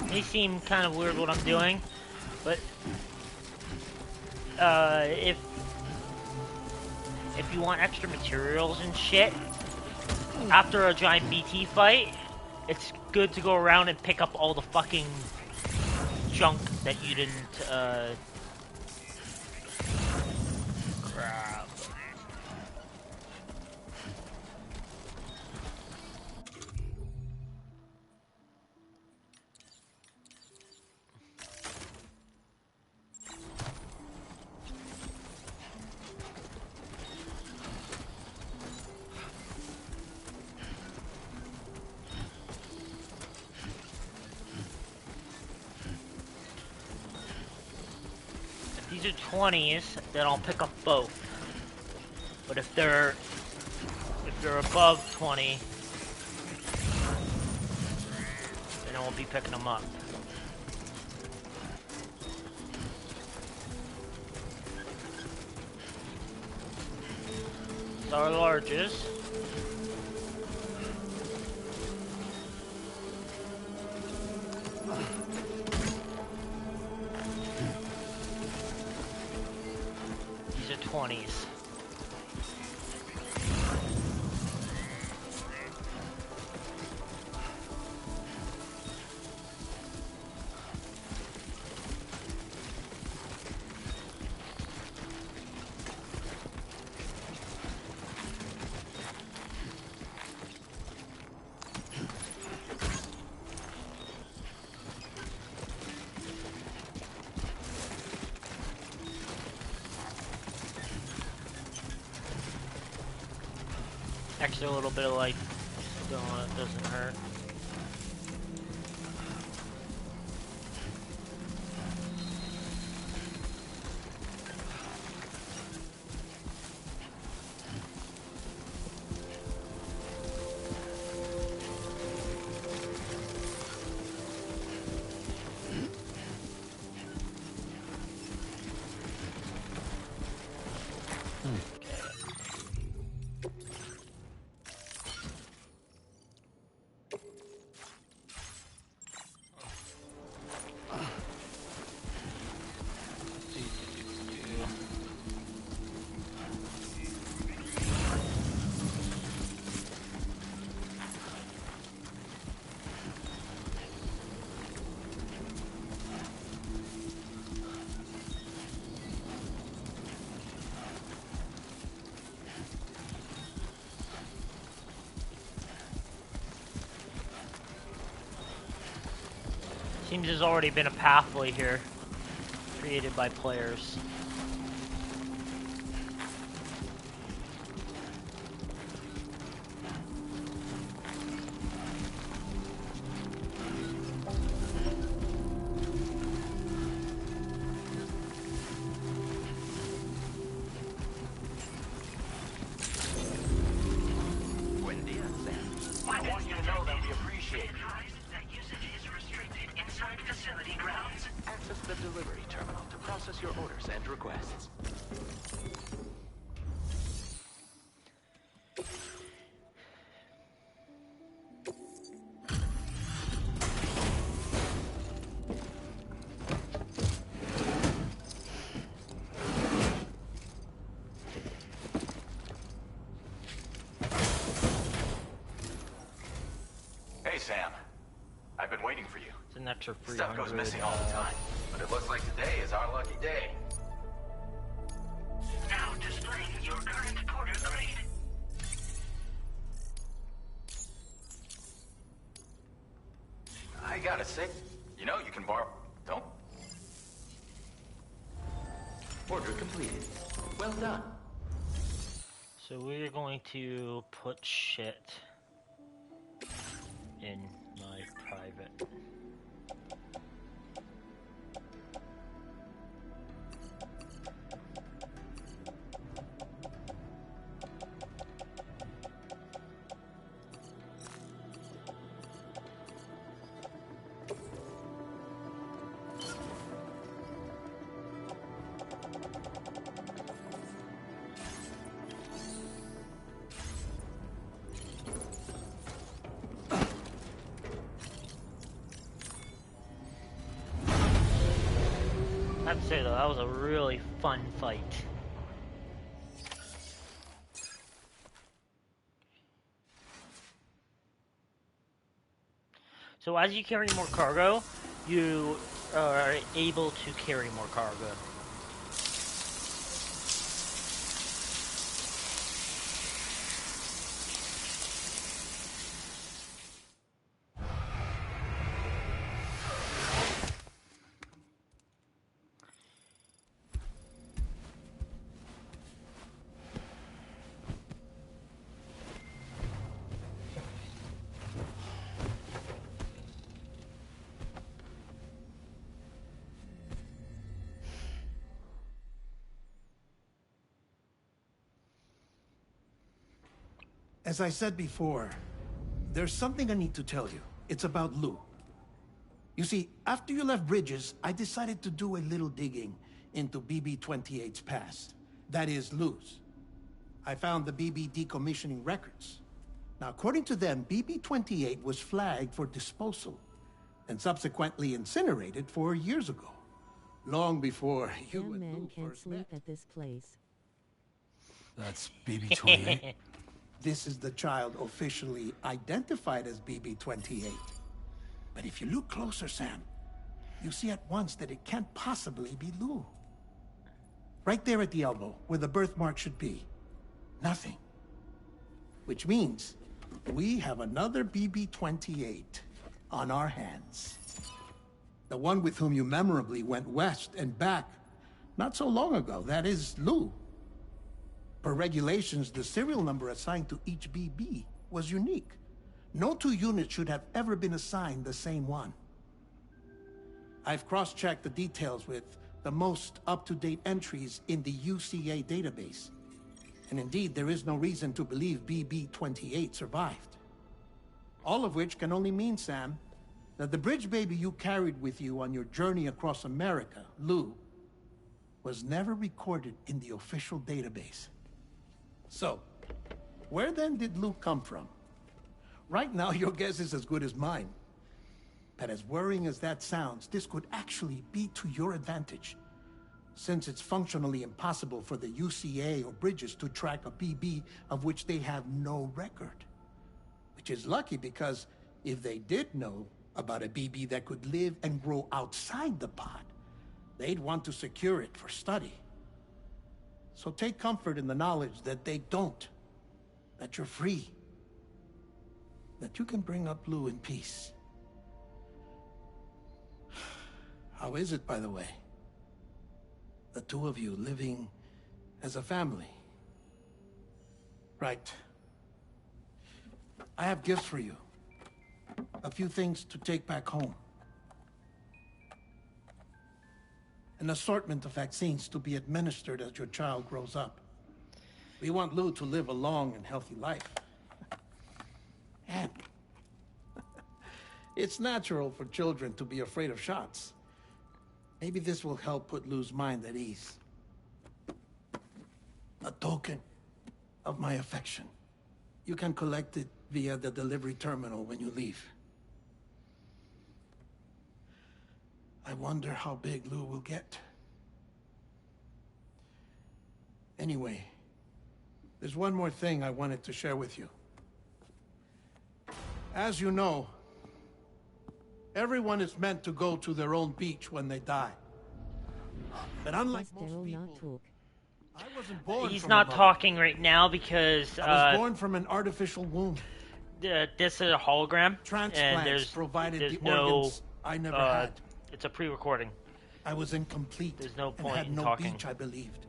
Speaker 1: May seem kind of weird what I'm doing, but if you want extra materials and shit after a giant BT fight, it's good to go around and pick up all the fucking junk that you didn't these are 20s, then I'll pick up both. But if they're above 20, then I won't be picking them up. It's our largest. These are 20s. Extra little bit of life still on it, doesn't hurt. Seems there's already been a pathway here created by players.
Speaker 7: I want you to know that we appreciate it. That usage is restricted inside facility grounds.
Speaker 11: Access the delivery terminal to process your orders and requests.
Speaker 5: Hey, Sam. I've been waiting for you.
Speaker 1: It's an extra
Speaker 5: Stuff
Speaker 1: 300.
Speaker 5: goes missing all the time, but it looks like today is our lucky day.
Speaker 7: Now displaying your current porter grade.
Speaker 5: I gotta say, you know, you can borrow... Don't...
Speaker 11: Order completed. Well done.
Speaker 1: So we're going to put shit in my private. I have to say though, that was a really fun fight. So as you carry more cargo, you are able to carry more cargo.
Speaker 10: As I said before, there's something I need to tell you. It's about Lou. You see, after you left Bridges, I decided to do a little digging into BB-28's past. That is, Lou's. I found the BB decommissioning records. Now, according to them, BB-28 was flagged for disposal and subsequently incinerated 4 years ago. Long before you
Speaker 2: Damn
Speaker 10: and
Speaker 2: man
Speaker 10: Lou
Speaker 2: can't
Speaker 10: first
Speaker 2: sleep
Speaker 10: met.
Speaker 2: at this place.
Speaker 3: That's BB-28?
Speaker 10: This is the child officially identified as BB-28. But if you look closer, Sam, you see at once that it can't possibly be Lou. Right there at the elbow, where the birthmark should be. Nothing. Which means we have another BB-28 on our hands. The one with whom you memorably went west and back not so long ago. That is Lou. Per regulations, the serial number assigned to each BB was unique. No two units should have ever been assigned the same one. I've cross-checked the details with the most up-to-date entries in the UCA database. And indeed, there is no reason to believe BB-28 survived. All of which can only mean, Sam, that the bridge baby you carried with you on your journey across America, Lou, was never recorded in the official database. So, where then did Lou come from? Right now, your guess is as good as mine. But as worrying as that sounds, this could actually be to your advantage, since it's functionally impossible for the UCA or Bridges to track a BB of which they have no record. Which is lucky, because if they did know about a BB that could live and grow outside the pod, they'd want to secure it for study. So take comfort in the knowledge that they don't, that you're free, that you can bring up Lou in peace. How is it, by the way? The two of you living as a family. Right. I have gifts for you. A few things to take back home. An assortment of vaccines to be administered as your child grows up. We want Lou to live a long and healthy life. And it's natural for children to be afraid of shots. Maybe this will help put Lou's mind at ease. A token of my affection. You can collect it via the delivery terminal when you leave. I wonder how big Lou will get. Anyway, there's one more thing I wanted to share with you. As you know, everyone is meant to go to their own beach when they die. But unlike
Speaker 2: Does Daryl not talk?
Speaker 10: I wasn't born
Speaker 1: He's
Speaker 10: from
Speaker 1: not
Speaker 10: a mother.
Speaker 1: talking right now because
Speaker 10: I was born from an artificial womb.
Speaker 1: This is a hologram, and
Speaker 10: Transplants provided
Speaker 1: there's
Speaker 10: the
Speaker 1: no.
Speaker 10: organs I never had.
Speaker 1: It's a pre-recording.
Speaker 10: I was incomplete.
Speaker 1: There's no
Speaker 10: and
Speaker 1: point
Speaker 10: had
Speaker 1: in
Speaker 10: no
Speaker 1: talking.
Speaker 10: beach, I believed.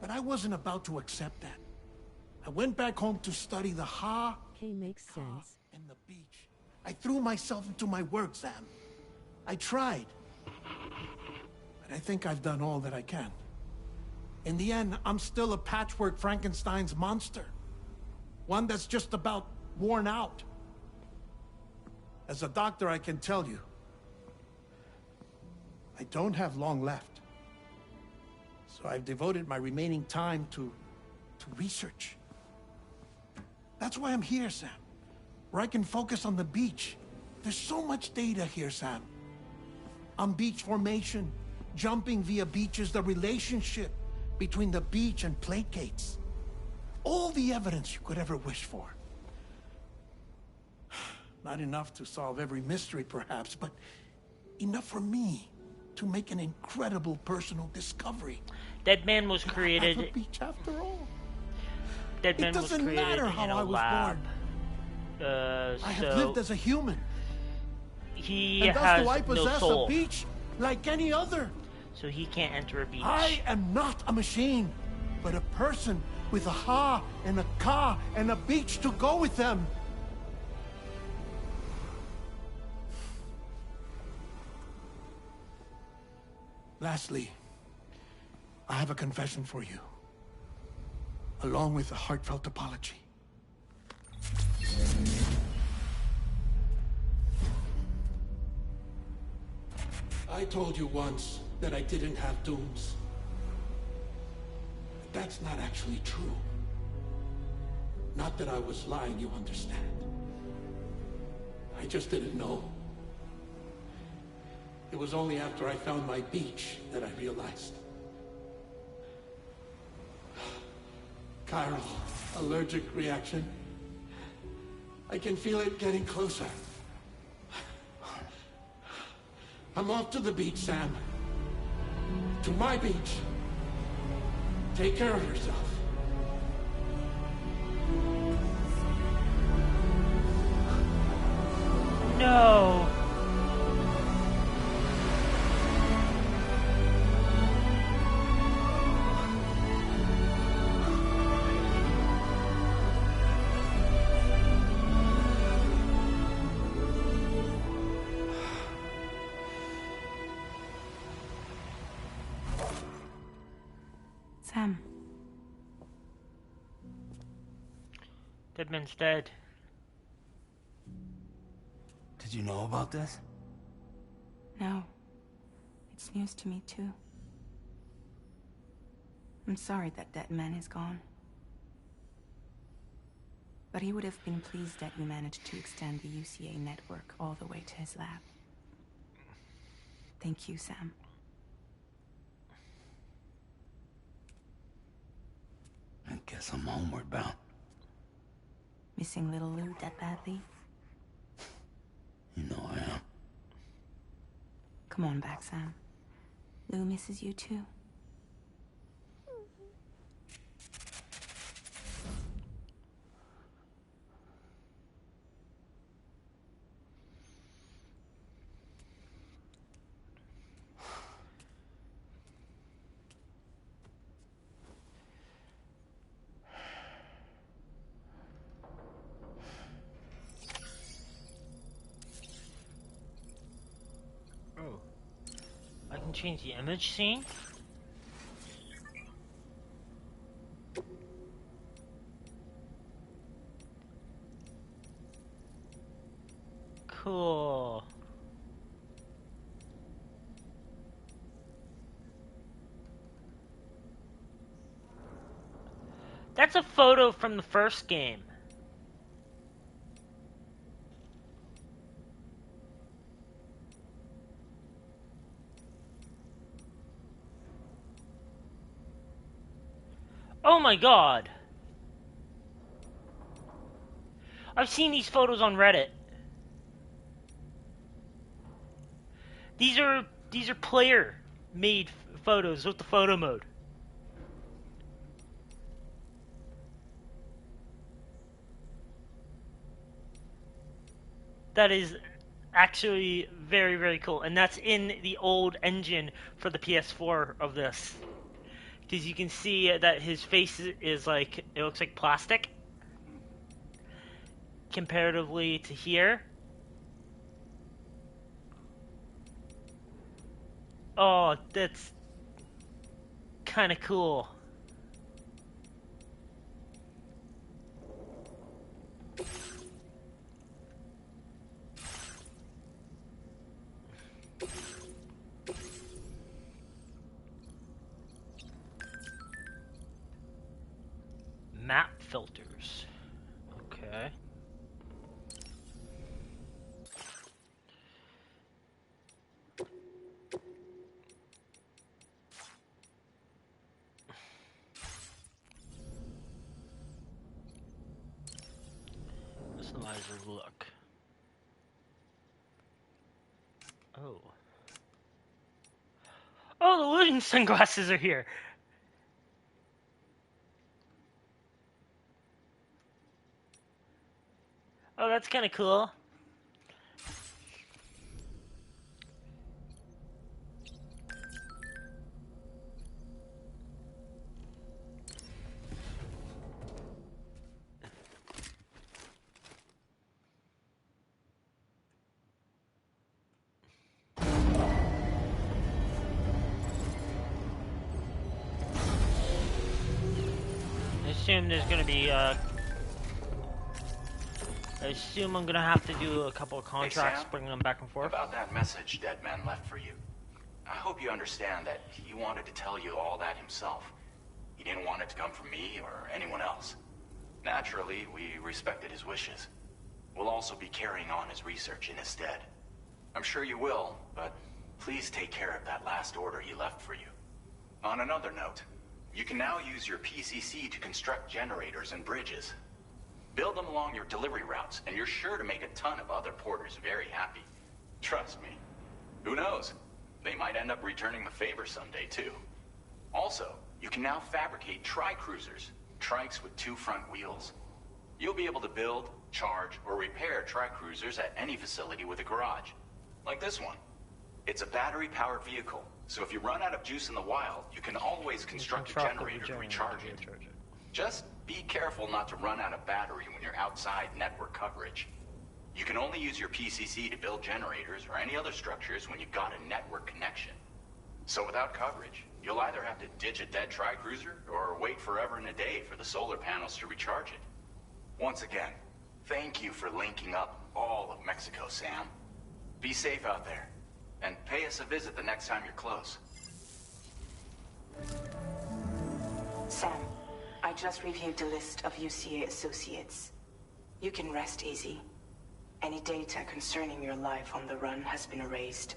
Speaker 10: But I wasn't about to accept that. I went back home to study the
Speaker 2: Okay, makes sense.
Speaker 10: and the beach. I threw myself into my work, Sam. I tried. But I think I've done all that I can. In the end, I'm still a patchwork Frankenstein's monster. One that's just about worn out. As a doctor, I can tell you, I don't have long left. So I've devoted my remaining time to research. That's why I'm here, Sam. Where I can focus on the beach. There's so much data here, Sam. On beach formation, jumping via beaches, the relationship between the beach and placates. All the evidence you could ever wish for. Not enough to solve every mystery, perhaps, but enough for me to make an incredible personal discovery.
Speaker 1: Dead Man was
Speaker 10: I have
Speaker 1: created.
Speaker 10: a beach after all.
Speaker 1: Dead Man
Speaker 10: It
Speaker 1: was
Speaker 10: doesn't
Speaker 1: created
Speaker 10: matter
Speaker 1: in
Speaker 10: how
Speaker 1: a
Speaker 10: I was
Speaker 1: lab.
Speaker 10: born. I have
Speaker 1: So
Speaker 10: lived as a human.
Speaker 1: he
Speaker 10: And thus
Speaker 1: has
Speaker 10: do I
Speaker 1: no
Speaker 10: possess
Speaker 1: soul,
Speaker 10: a beach like any other.
Speaker 1: so he can't enter a beach.
Speaker 10: I am not a machine, but a person with a ha and a ka and a beach to go with them. Lastly, I have a confession for you, along with a heartfelt apology. I told you once that I didn't have dooms. But that's not actually true. Not that I was lying, you understand. I just didn't know. It was only after I found my beach that I realized. Chiral allergic reaction. I can feel it getting closer. I'm off to the beach, Sam. To my beach. Take care of yourself.
Speaker 1: No.
Speaker 4: Sam.
Speaker 1: Deadman's dead.
Speaker 3: Did you know about this?
Speaker 4: No. It's news to me, too. I'm sorry that Deadman is gone. But he would have been pleased that you managed to extend the UCA network all the way to his lab. Thank you, Sam.
Speaker 3: I guess I'm homeward bound.
Speaker 4: Missing little Lou that badly?
Speaker 3: You know I am.
Speaker 4: Come on back, Sam. Lou misses you too.
Speaker 1: I can change the image scene. Cool. That's a photo from the first game. Oh my god. I've seen these photos on Reddit. These are player made photos with the photo mode. That is actually very, very cool. And that's in the old engine for the PS4 of this. Because you can see that his face is like, it looks like plastic. Comparatively to here. Oh, that's kind of cool. Map filters. Okay. Customizer look. Oh. Oh, the illusion sunglasses are here. Oh, that's kind of cool. I assume there's gonna be I assume I'm gonna have to do a couple of contracts,
Speaker 5: Sam?
Speaker 1: bringing them back and forth.
Speaker 5: About that message Deadman left for you. I hope you understand that he wanted to tell you all that himself. He didn't want it to come from me or anyone else. Naturally, we respected his wishes. We'll also be carrying on his research in his stead. I'm sure you will, but please take care of that last order he left for you. On another note, you can now use your PCC to construct generators and bridges. Build them along your delivery routes, and you're sure to make a ton of other porters very happy. Trust me. Who knows? They might end up returning the favor someday, too. Also, you can now fabricate tri-cruisers, trikes with 2 front wheels. You'll be able to build, charge, or repair tri-cruisers at any facility with a garage. Like this one. It's a battery-powered vehicle, so if you run out of juice in the wild, you can always construct a generator to recharge it. Just be careful not to run out of battery when you're outside network coverage. You can only use your PCC to build generators or any other structures when you've got a network connection. So without coverage, you'll either have to ditch a dead tri-cruiser or wait forever and a day for the solar panels to recharge it. Once again, thank you for linking up all of Mexico, Sam. Be safe out there, and pay us a visit the next time you're close.
Speaker 4: Sam, I just reviewed the list of UCA associates. You can rest easy. Any data concerning your life on the run has been erased.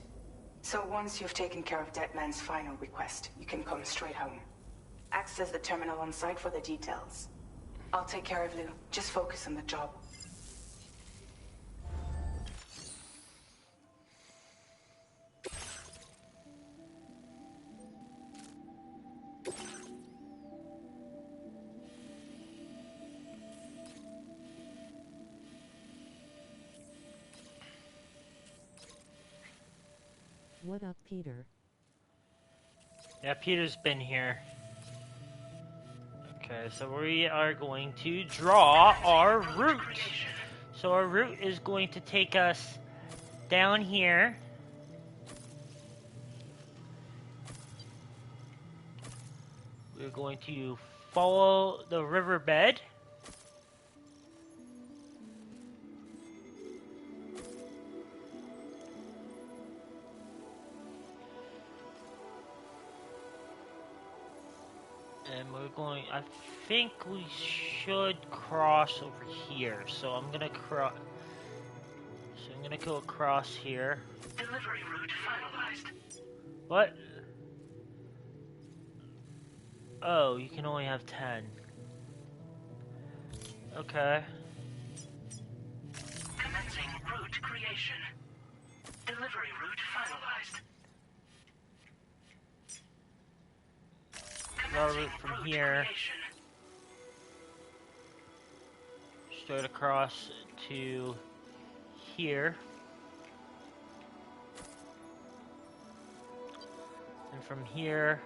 Speaker 4: So once you've taken care of Deadman's final request, you can come straight home. Access the terminal on site for the details. I'll take care of Lou. Just focus on the job.
Speaker 2: What up, Peter?
Speaker 1: Yeah, Peter's been here. Okay, so we are going to draw our route. So our route is going to take us down here. We're going to follow the riverbed. And we're going, I think we should cross over here. So I'm gonna cross, so I'm gonna go across here.
Speaker 7: Delivery route finalized.
Speaker 1: What? Oh, you can only have 10. Okay.
Speaker 7: Commencing route creation. Delivery route finalized.
Speaker 1: Draw a route from here. Straight across to here. And from here,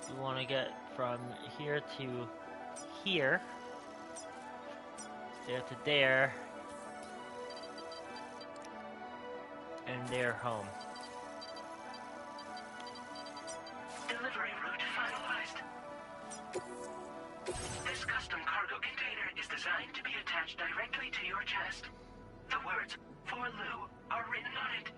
Speaker 1: we want to get from here to here, there to there, and there home.
Speaker 7: Delivery route finalized. This custom cargo container is designed to be attached directly to your chest. The words "For Lou" are written on it.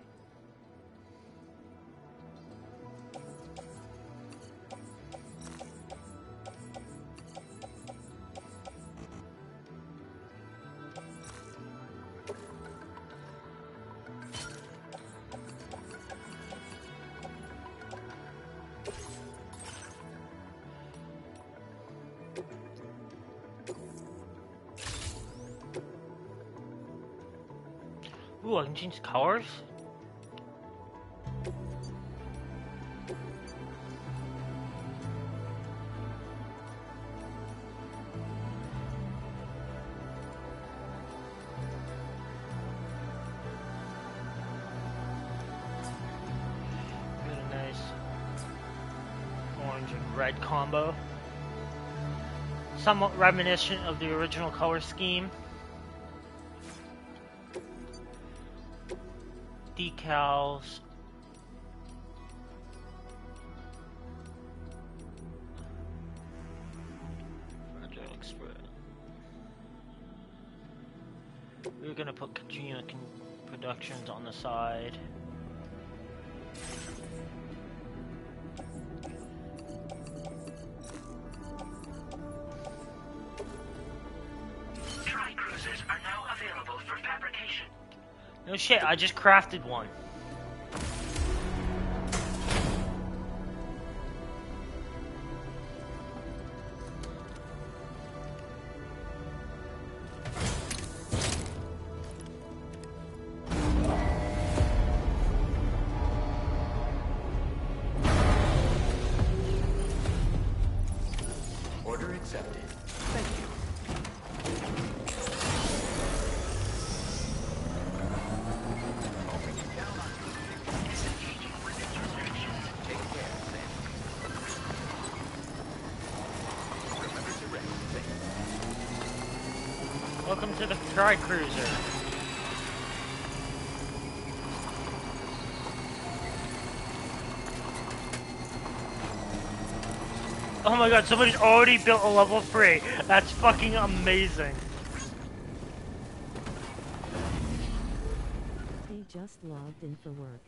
Speaker 1: Ooh, I can change colors? Really nice orange and red combo. Somewhat reminiscent of the original color scheme. Decals. Fragile Express. We're gonna put Kojima Productions on the side.
Speaker 7: Tri-cruisers are now available for fabrication.
Speaker 1: No shit, I just crafted one.
Speaker 11: Order accepted. Thank you. Take care, Sam. Remember to rest. Thank you.
Speaker 1: Welcome to the Tri-Cruiser. Oh my god, somebody's already built a level 3. That's fucking amazing.
Speaker 2: They just logged in for work.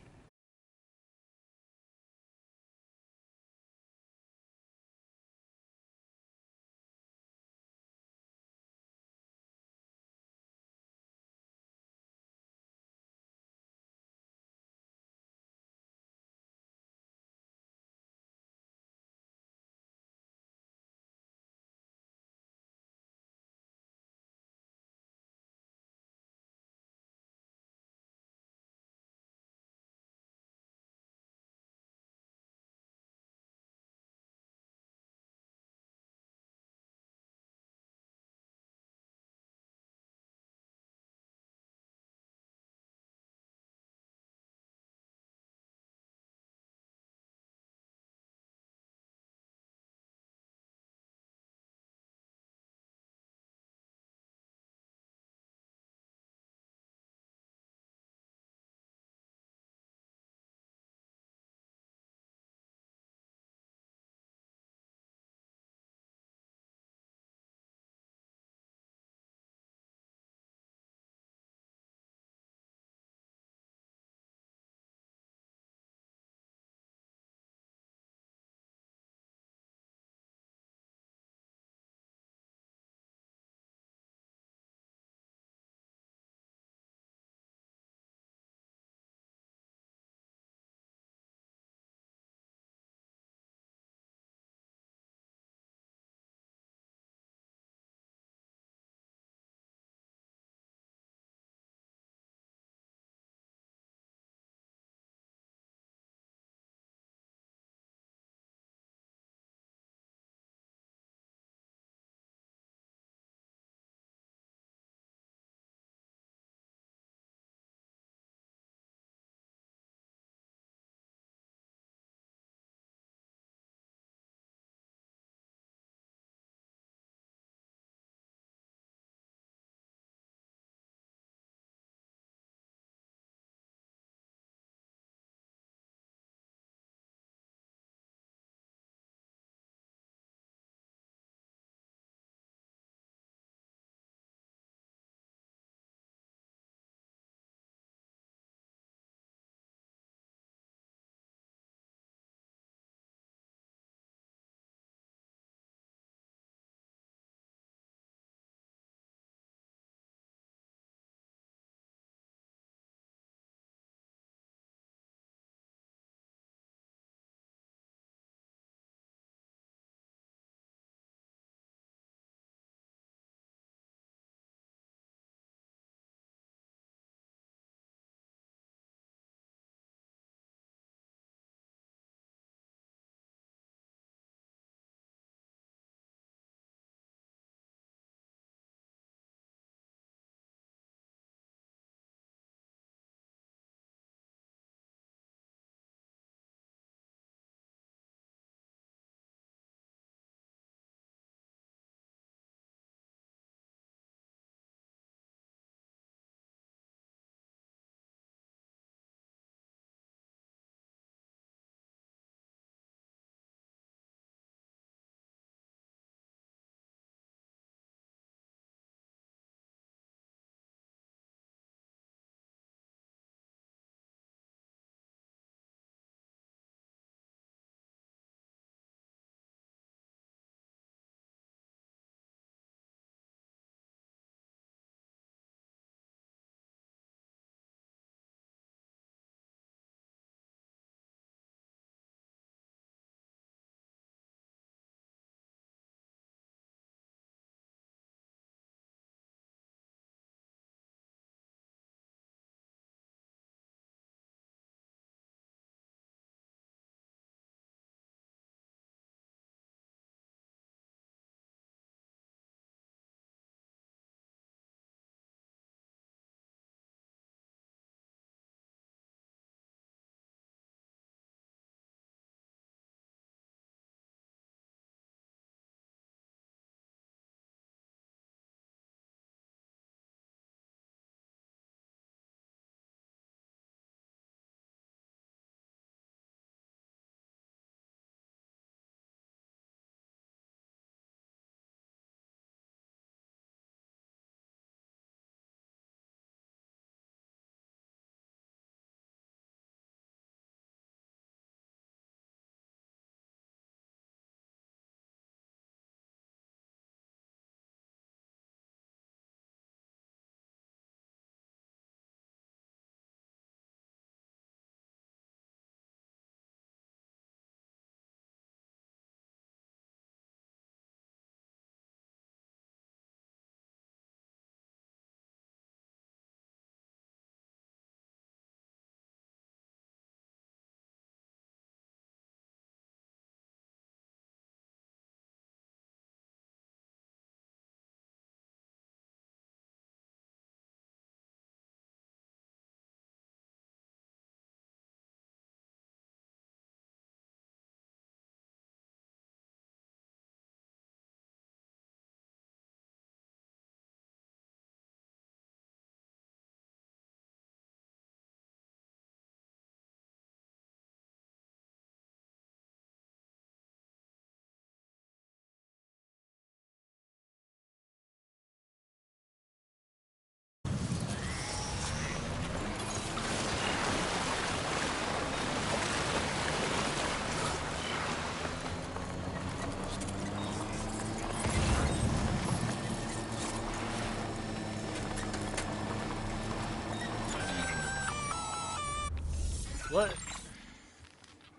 Speaker 1: What?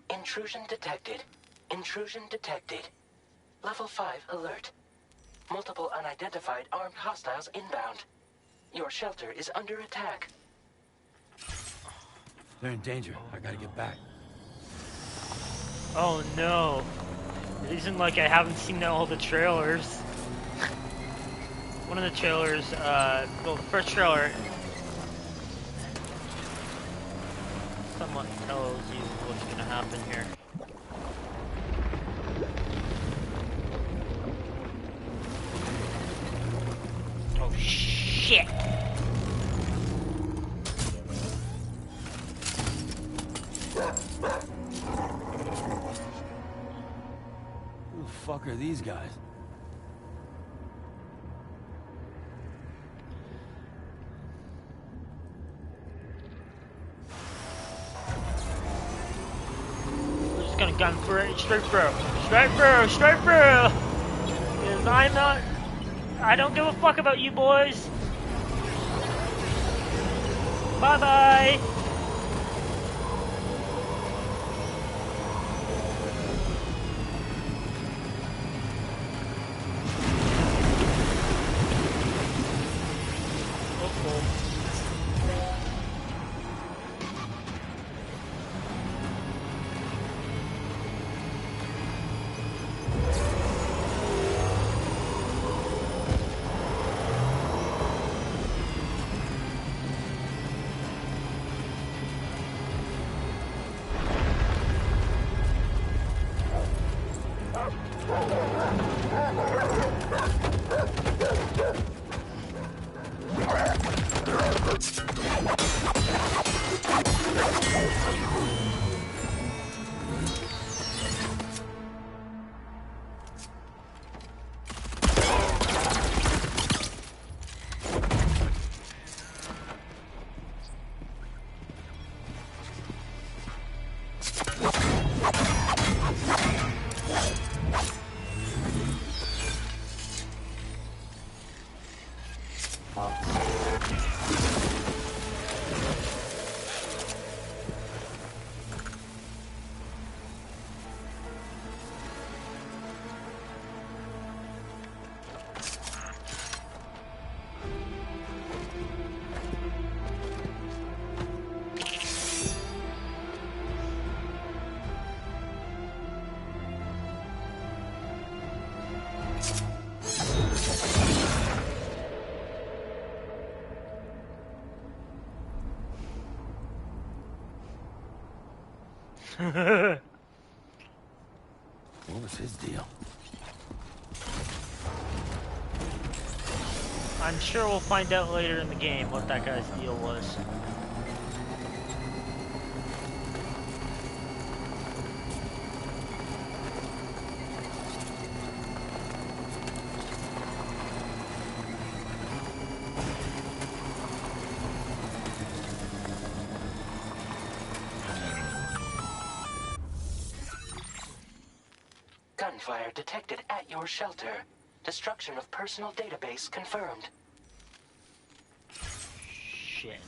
Speaker 11: Intrusion detected. Intrusion detected. Level 5 alert. Multiple unidentified armed hostiles inbound. Your shelter is under attack.
Speaker 3: They're in danger. I gotta get back.
Speaker 1: Oh no. It isn't like I haven't seen all the trailers. One of the trailers, well, the first trailer, somewhat tells you what's gonna happen here. Oh shit!
Speaker 3: Who the fuck are these guys?
Speaker 1: We're just gonna gun for it, straight through. Straight through, straight through! Because I don't give a fuck about you boys. Bye-bye!
Speaker 3: What was his deal?
Speaker 1: I'm sure we'll find out later in the game what that guy's deal was.
Speaker 11: Gunfire detected at your shelter. Destruction of personal database confirmed.
Speaker 1: Shit.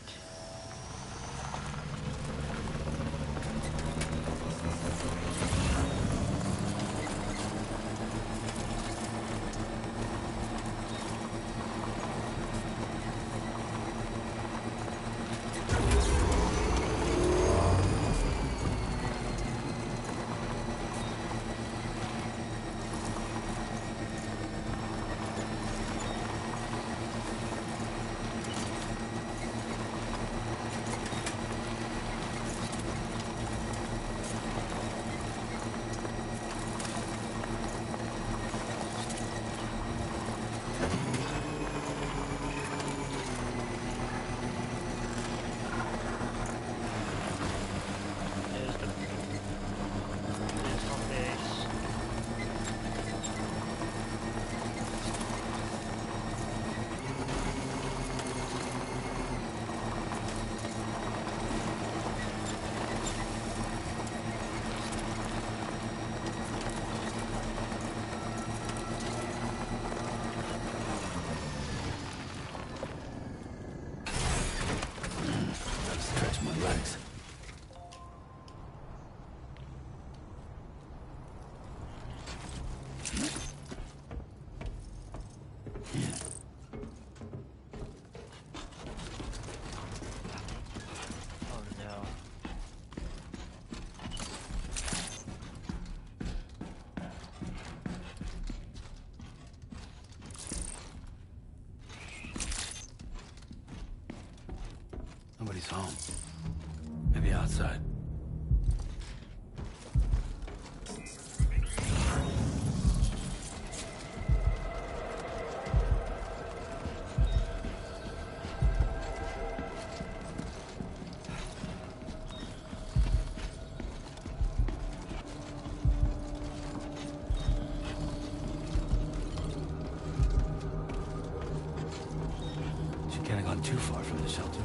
Speaker 1: Oh no.
Speaker 3: Nobody's home. Maybe outside. She can't have gone too far from the shelter.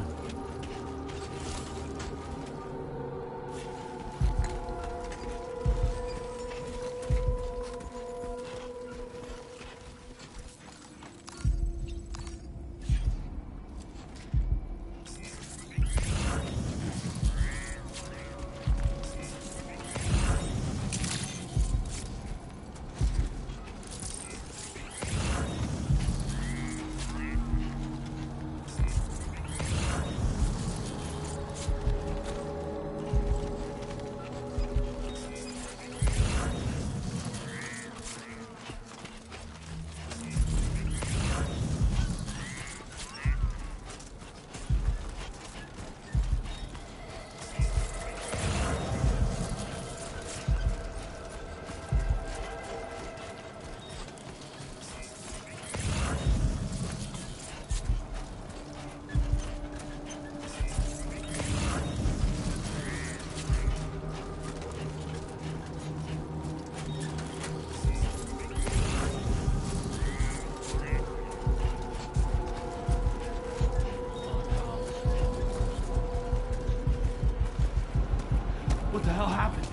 Speaker 3: What the hell happened?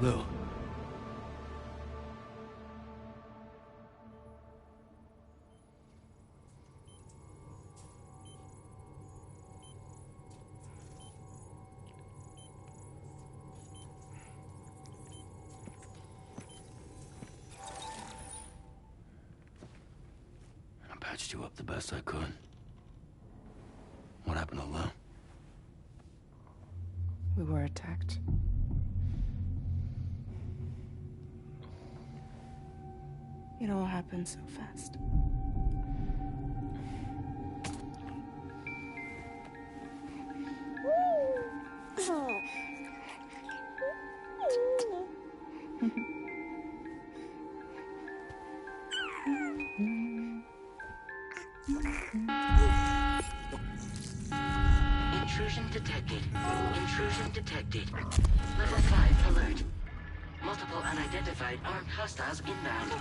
Speaker 3: Lou. I patched you up the best I could. What happened to Lou?
Speaker 12: We were attacked. It all happened so fast.
Speaker 11: Intrusion detected. Intrusion detected. Level 5 alert. Multiple unidentified armed hostiles inbound.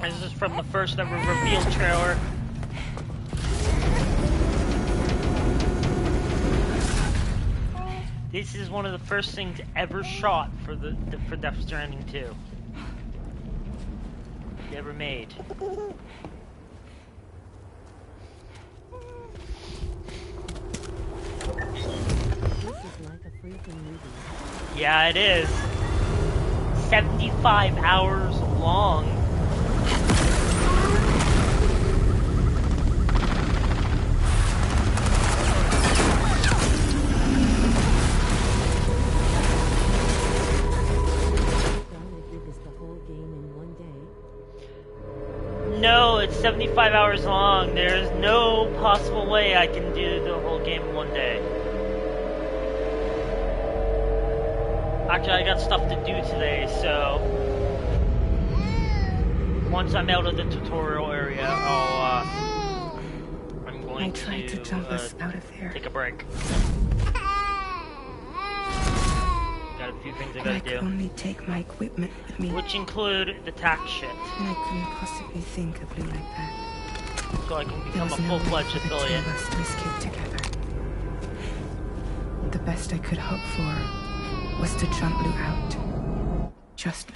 Speaker 1: This is from the first ever reveal trailer. This is one of the first things ever shot for for Death Stranding 2. Ever made.
Speaker 2: This is like a freaking movie.
Speaker 1: Yeah, it is. 75 hours long. No, it's 75 hours long. There's no possible way I can do the whole game in one day. Actually, I got stuff to do today, so once I'm out of the tutorial area, I'm going
Speaker 12: I tried to jump us out of there.
Speaker 1: take a break. Got a few things I
Speaker 12: I
Speaker 1: gotta
Speaker 12: could
Speaker 1: do,
Speaker 12: only take my equipment with me.
Speaker 1: which include the tax shit,
Speaker 12: And I couldn't possibly think of leaving that.
Speaker 1: so I can
Speaker 12: There
Speaker 1: become a
Speaker 12: was no way
Speaker 1: full-fledged
Speaker 12: for the two
Speaker 1: affiliate.
Speaker 12: of us to escape together. The best I could hope for was to jump Lou out. Just Lou.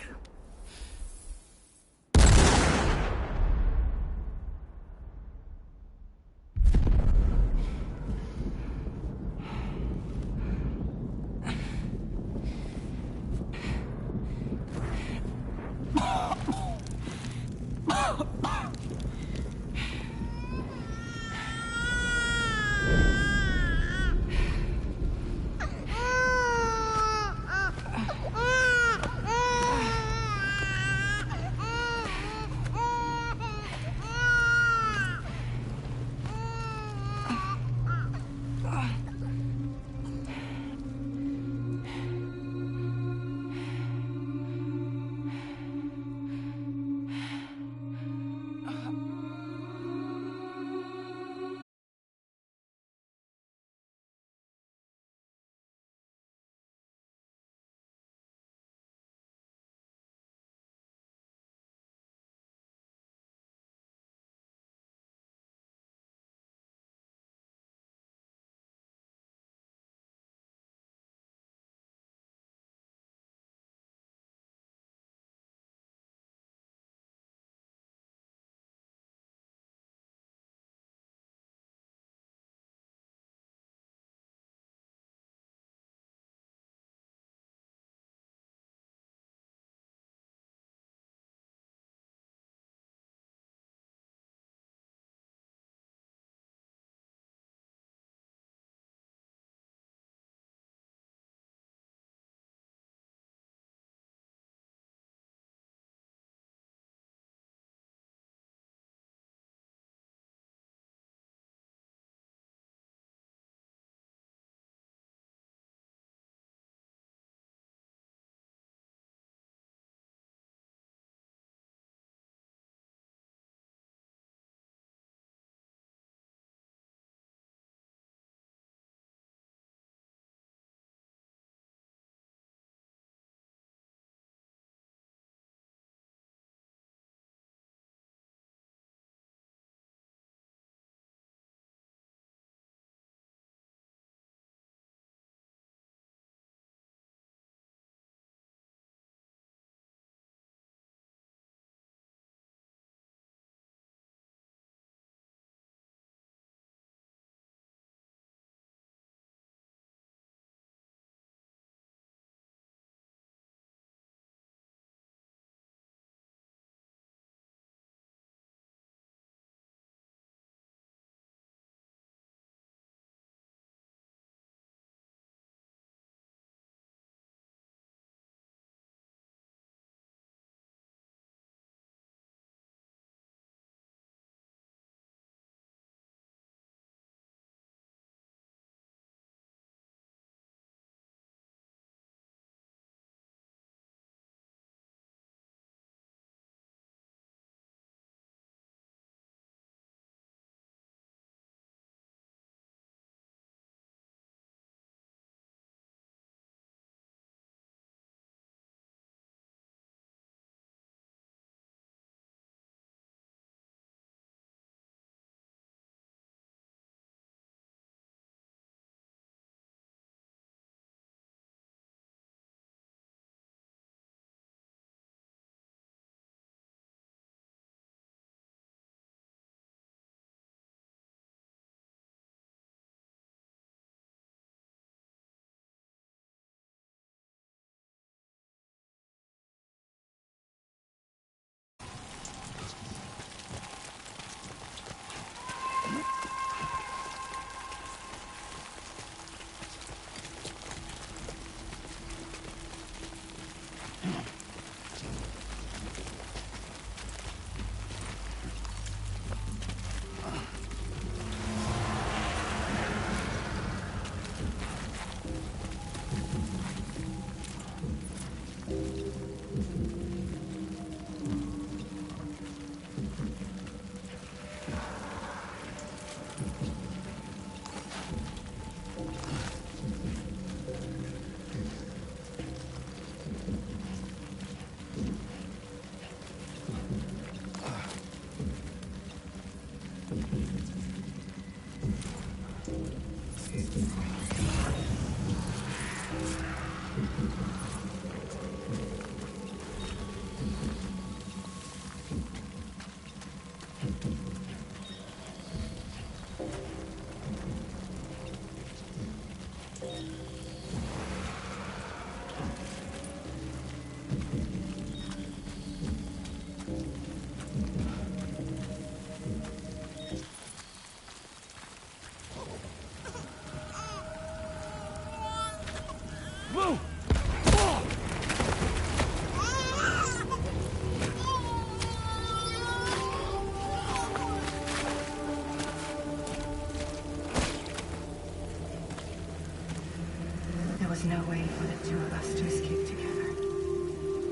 Speaker 12: There was no way for the two of us to escape together.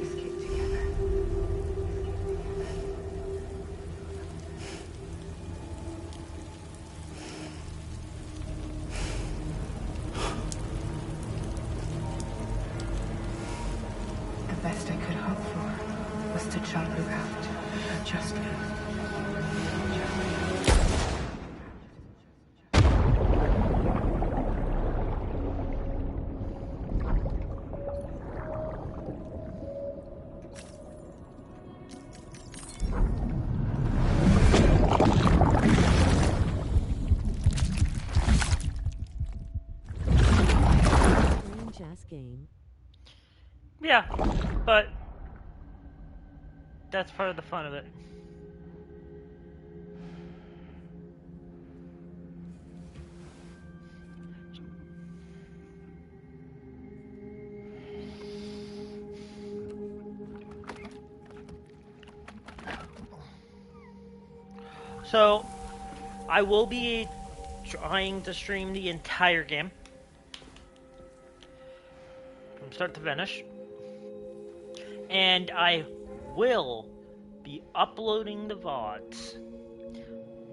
Speaker 12: Escape together. The best I could hope for was to jump you out. Just you.
Speaker 2: Game.
Speaker 1: Yeah, but that's part of the fun of it. So, I will be trying to stream the entire game. From start to finish. And I will be uploading the VODs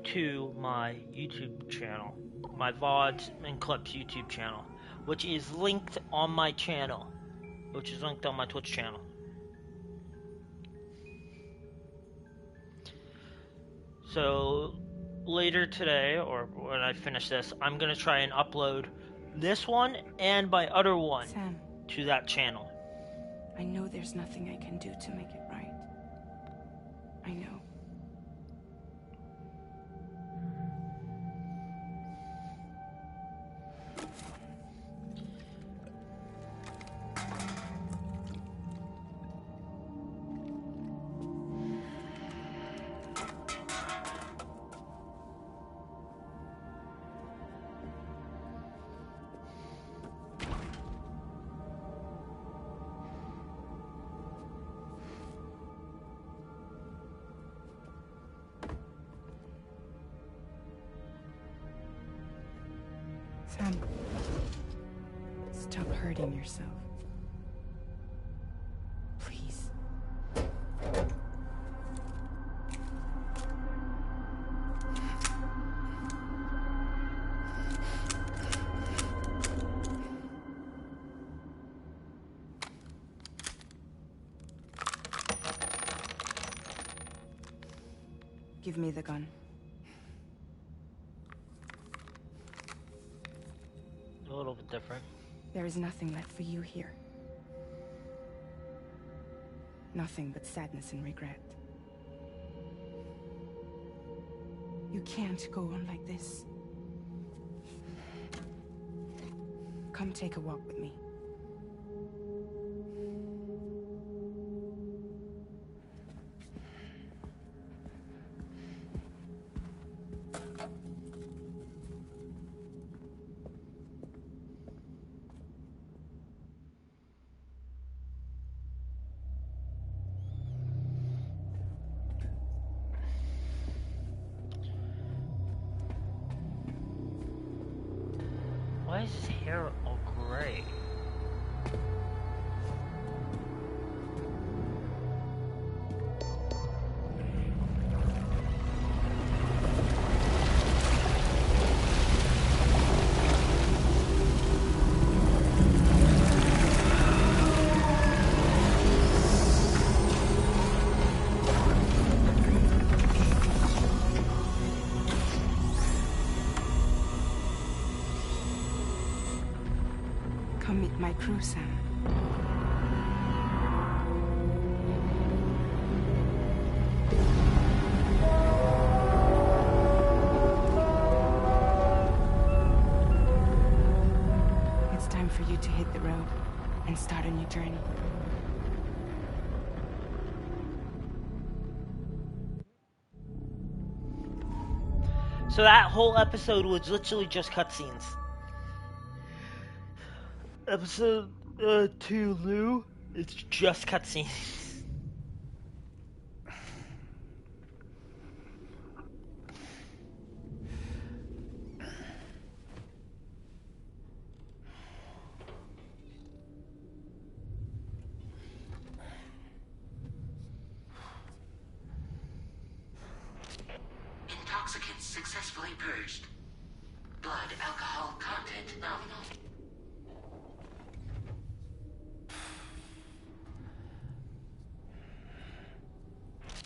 Speaker 1: to my YouTube channel. My VODs and Clips YouTube channel. Which is linked on my channel. Which is linked on my Twitch channel. So, later today, or when I finish this, I'm going to try and upload this one and my other one
Speaker 12: Sam,
Speaker 1: to that channel.
Speaker 12: I know there's nothing I can do to make it right. I know. Sam, stop hurting yourself. Please. Give me the gun.
Speaker 1: A little bit different.
Speaker 12: There is nothing left for you here. Nothing but sadness and regret. You can't go on like this. Come take a walk with me.
Speaker 1: Why is his hair all gray?
Speaker 12: Come meet my crew, Sam. It's time for you to hit the road and start a new journey.
Speaker 1: So that whole episode was literally just cutscenes. Episode 2, Lou, it's just cutscenes.
Speaker 11: Intoxicants successfully purged. Blood alcohol content nominal.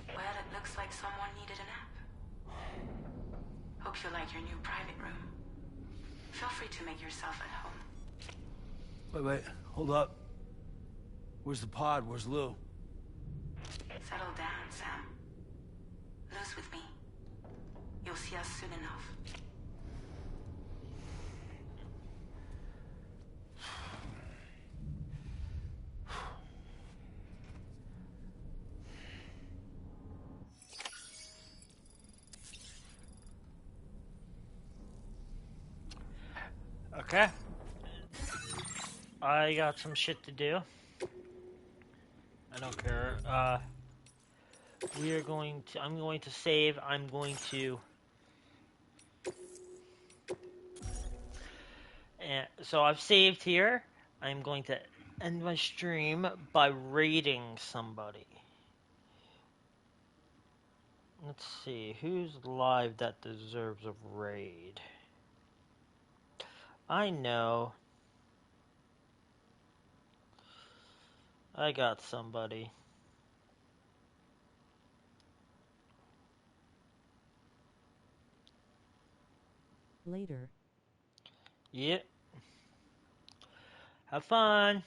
Speaker 4: Well, it looks like someone needed a nap. Hope you like your new private room. Feel free to make yourself at home.
Speaker 3: Wait, hold up. Where's the pod? Where's Lou?
Speaker 4: Settle down, Sam. Lou's with me. You'll see us soon enough.
Speaker 1: Okay. I got some shit to do. I don't care. I'm going to save. I'm going to... So I've saved here. I'm going to end my stream by raiding somebody. Let's see, who's live that deserves a raid? I know. I got somebody.
Speaker 2: Later.
Speaker 1: Yep. Have fun.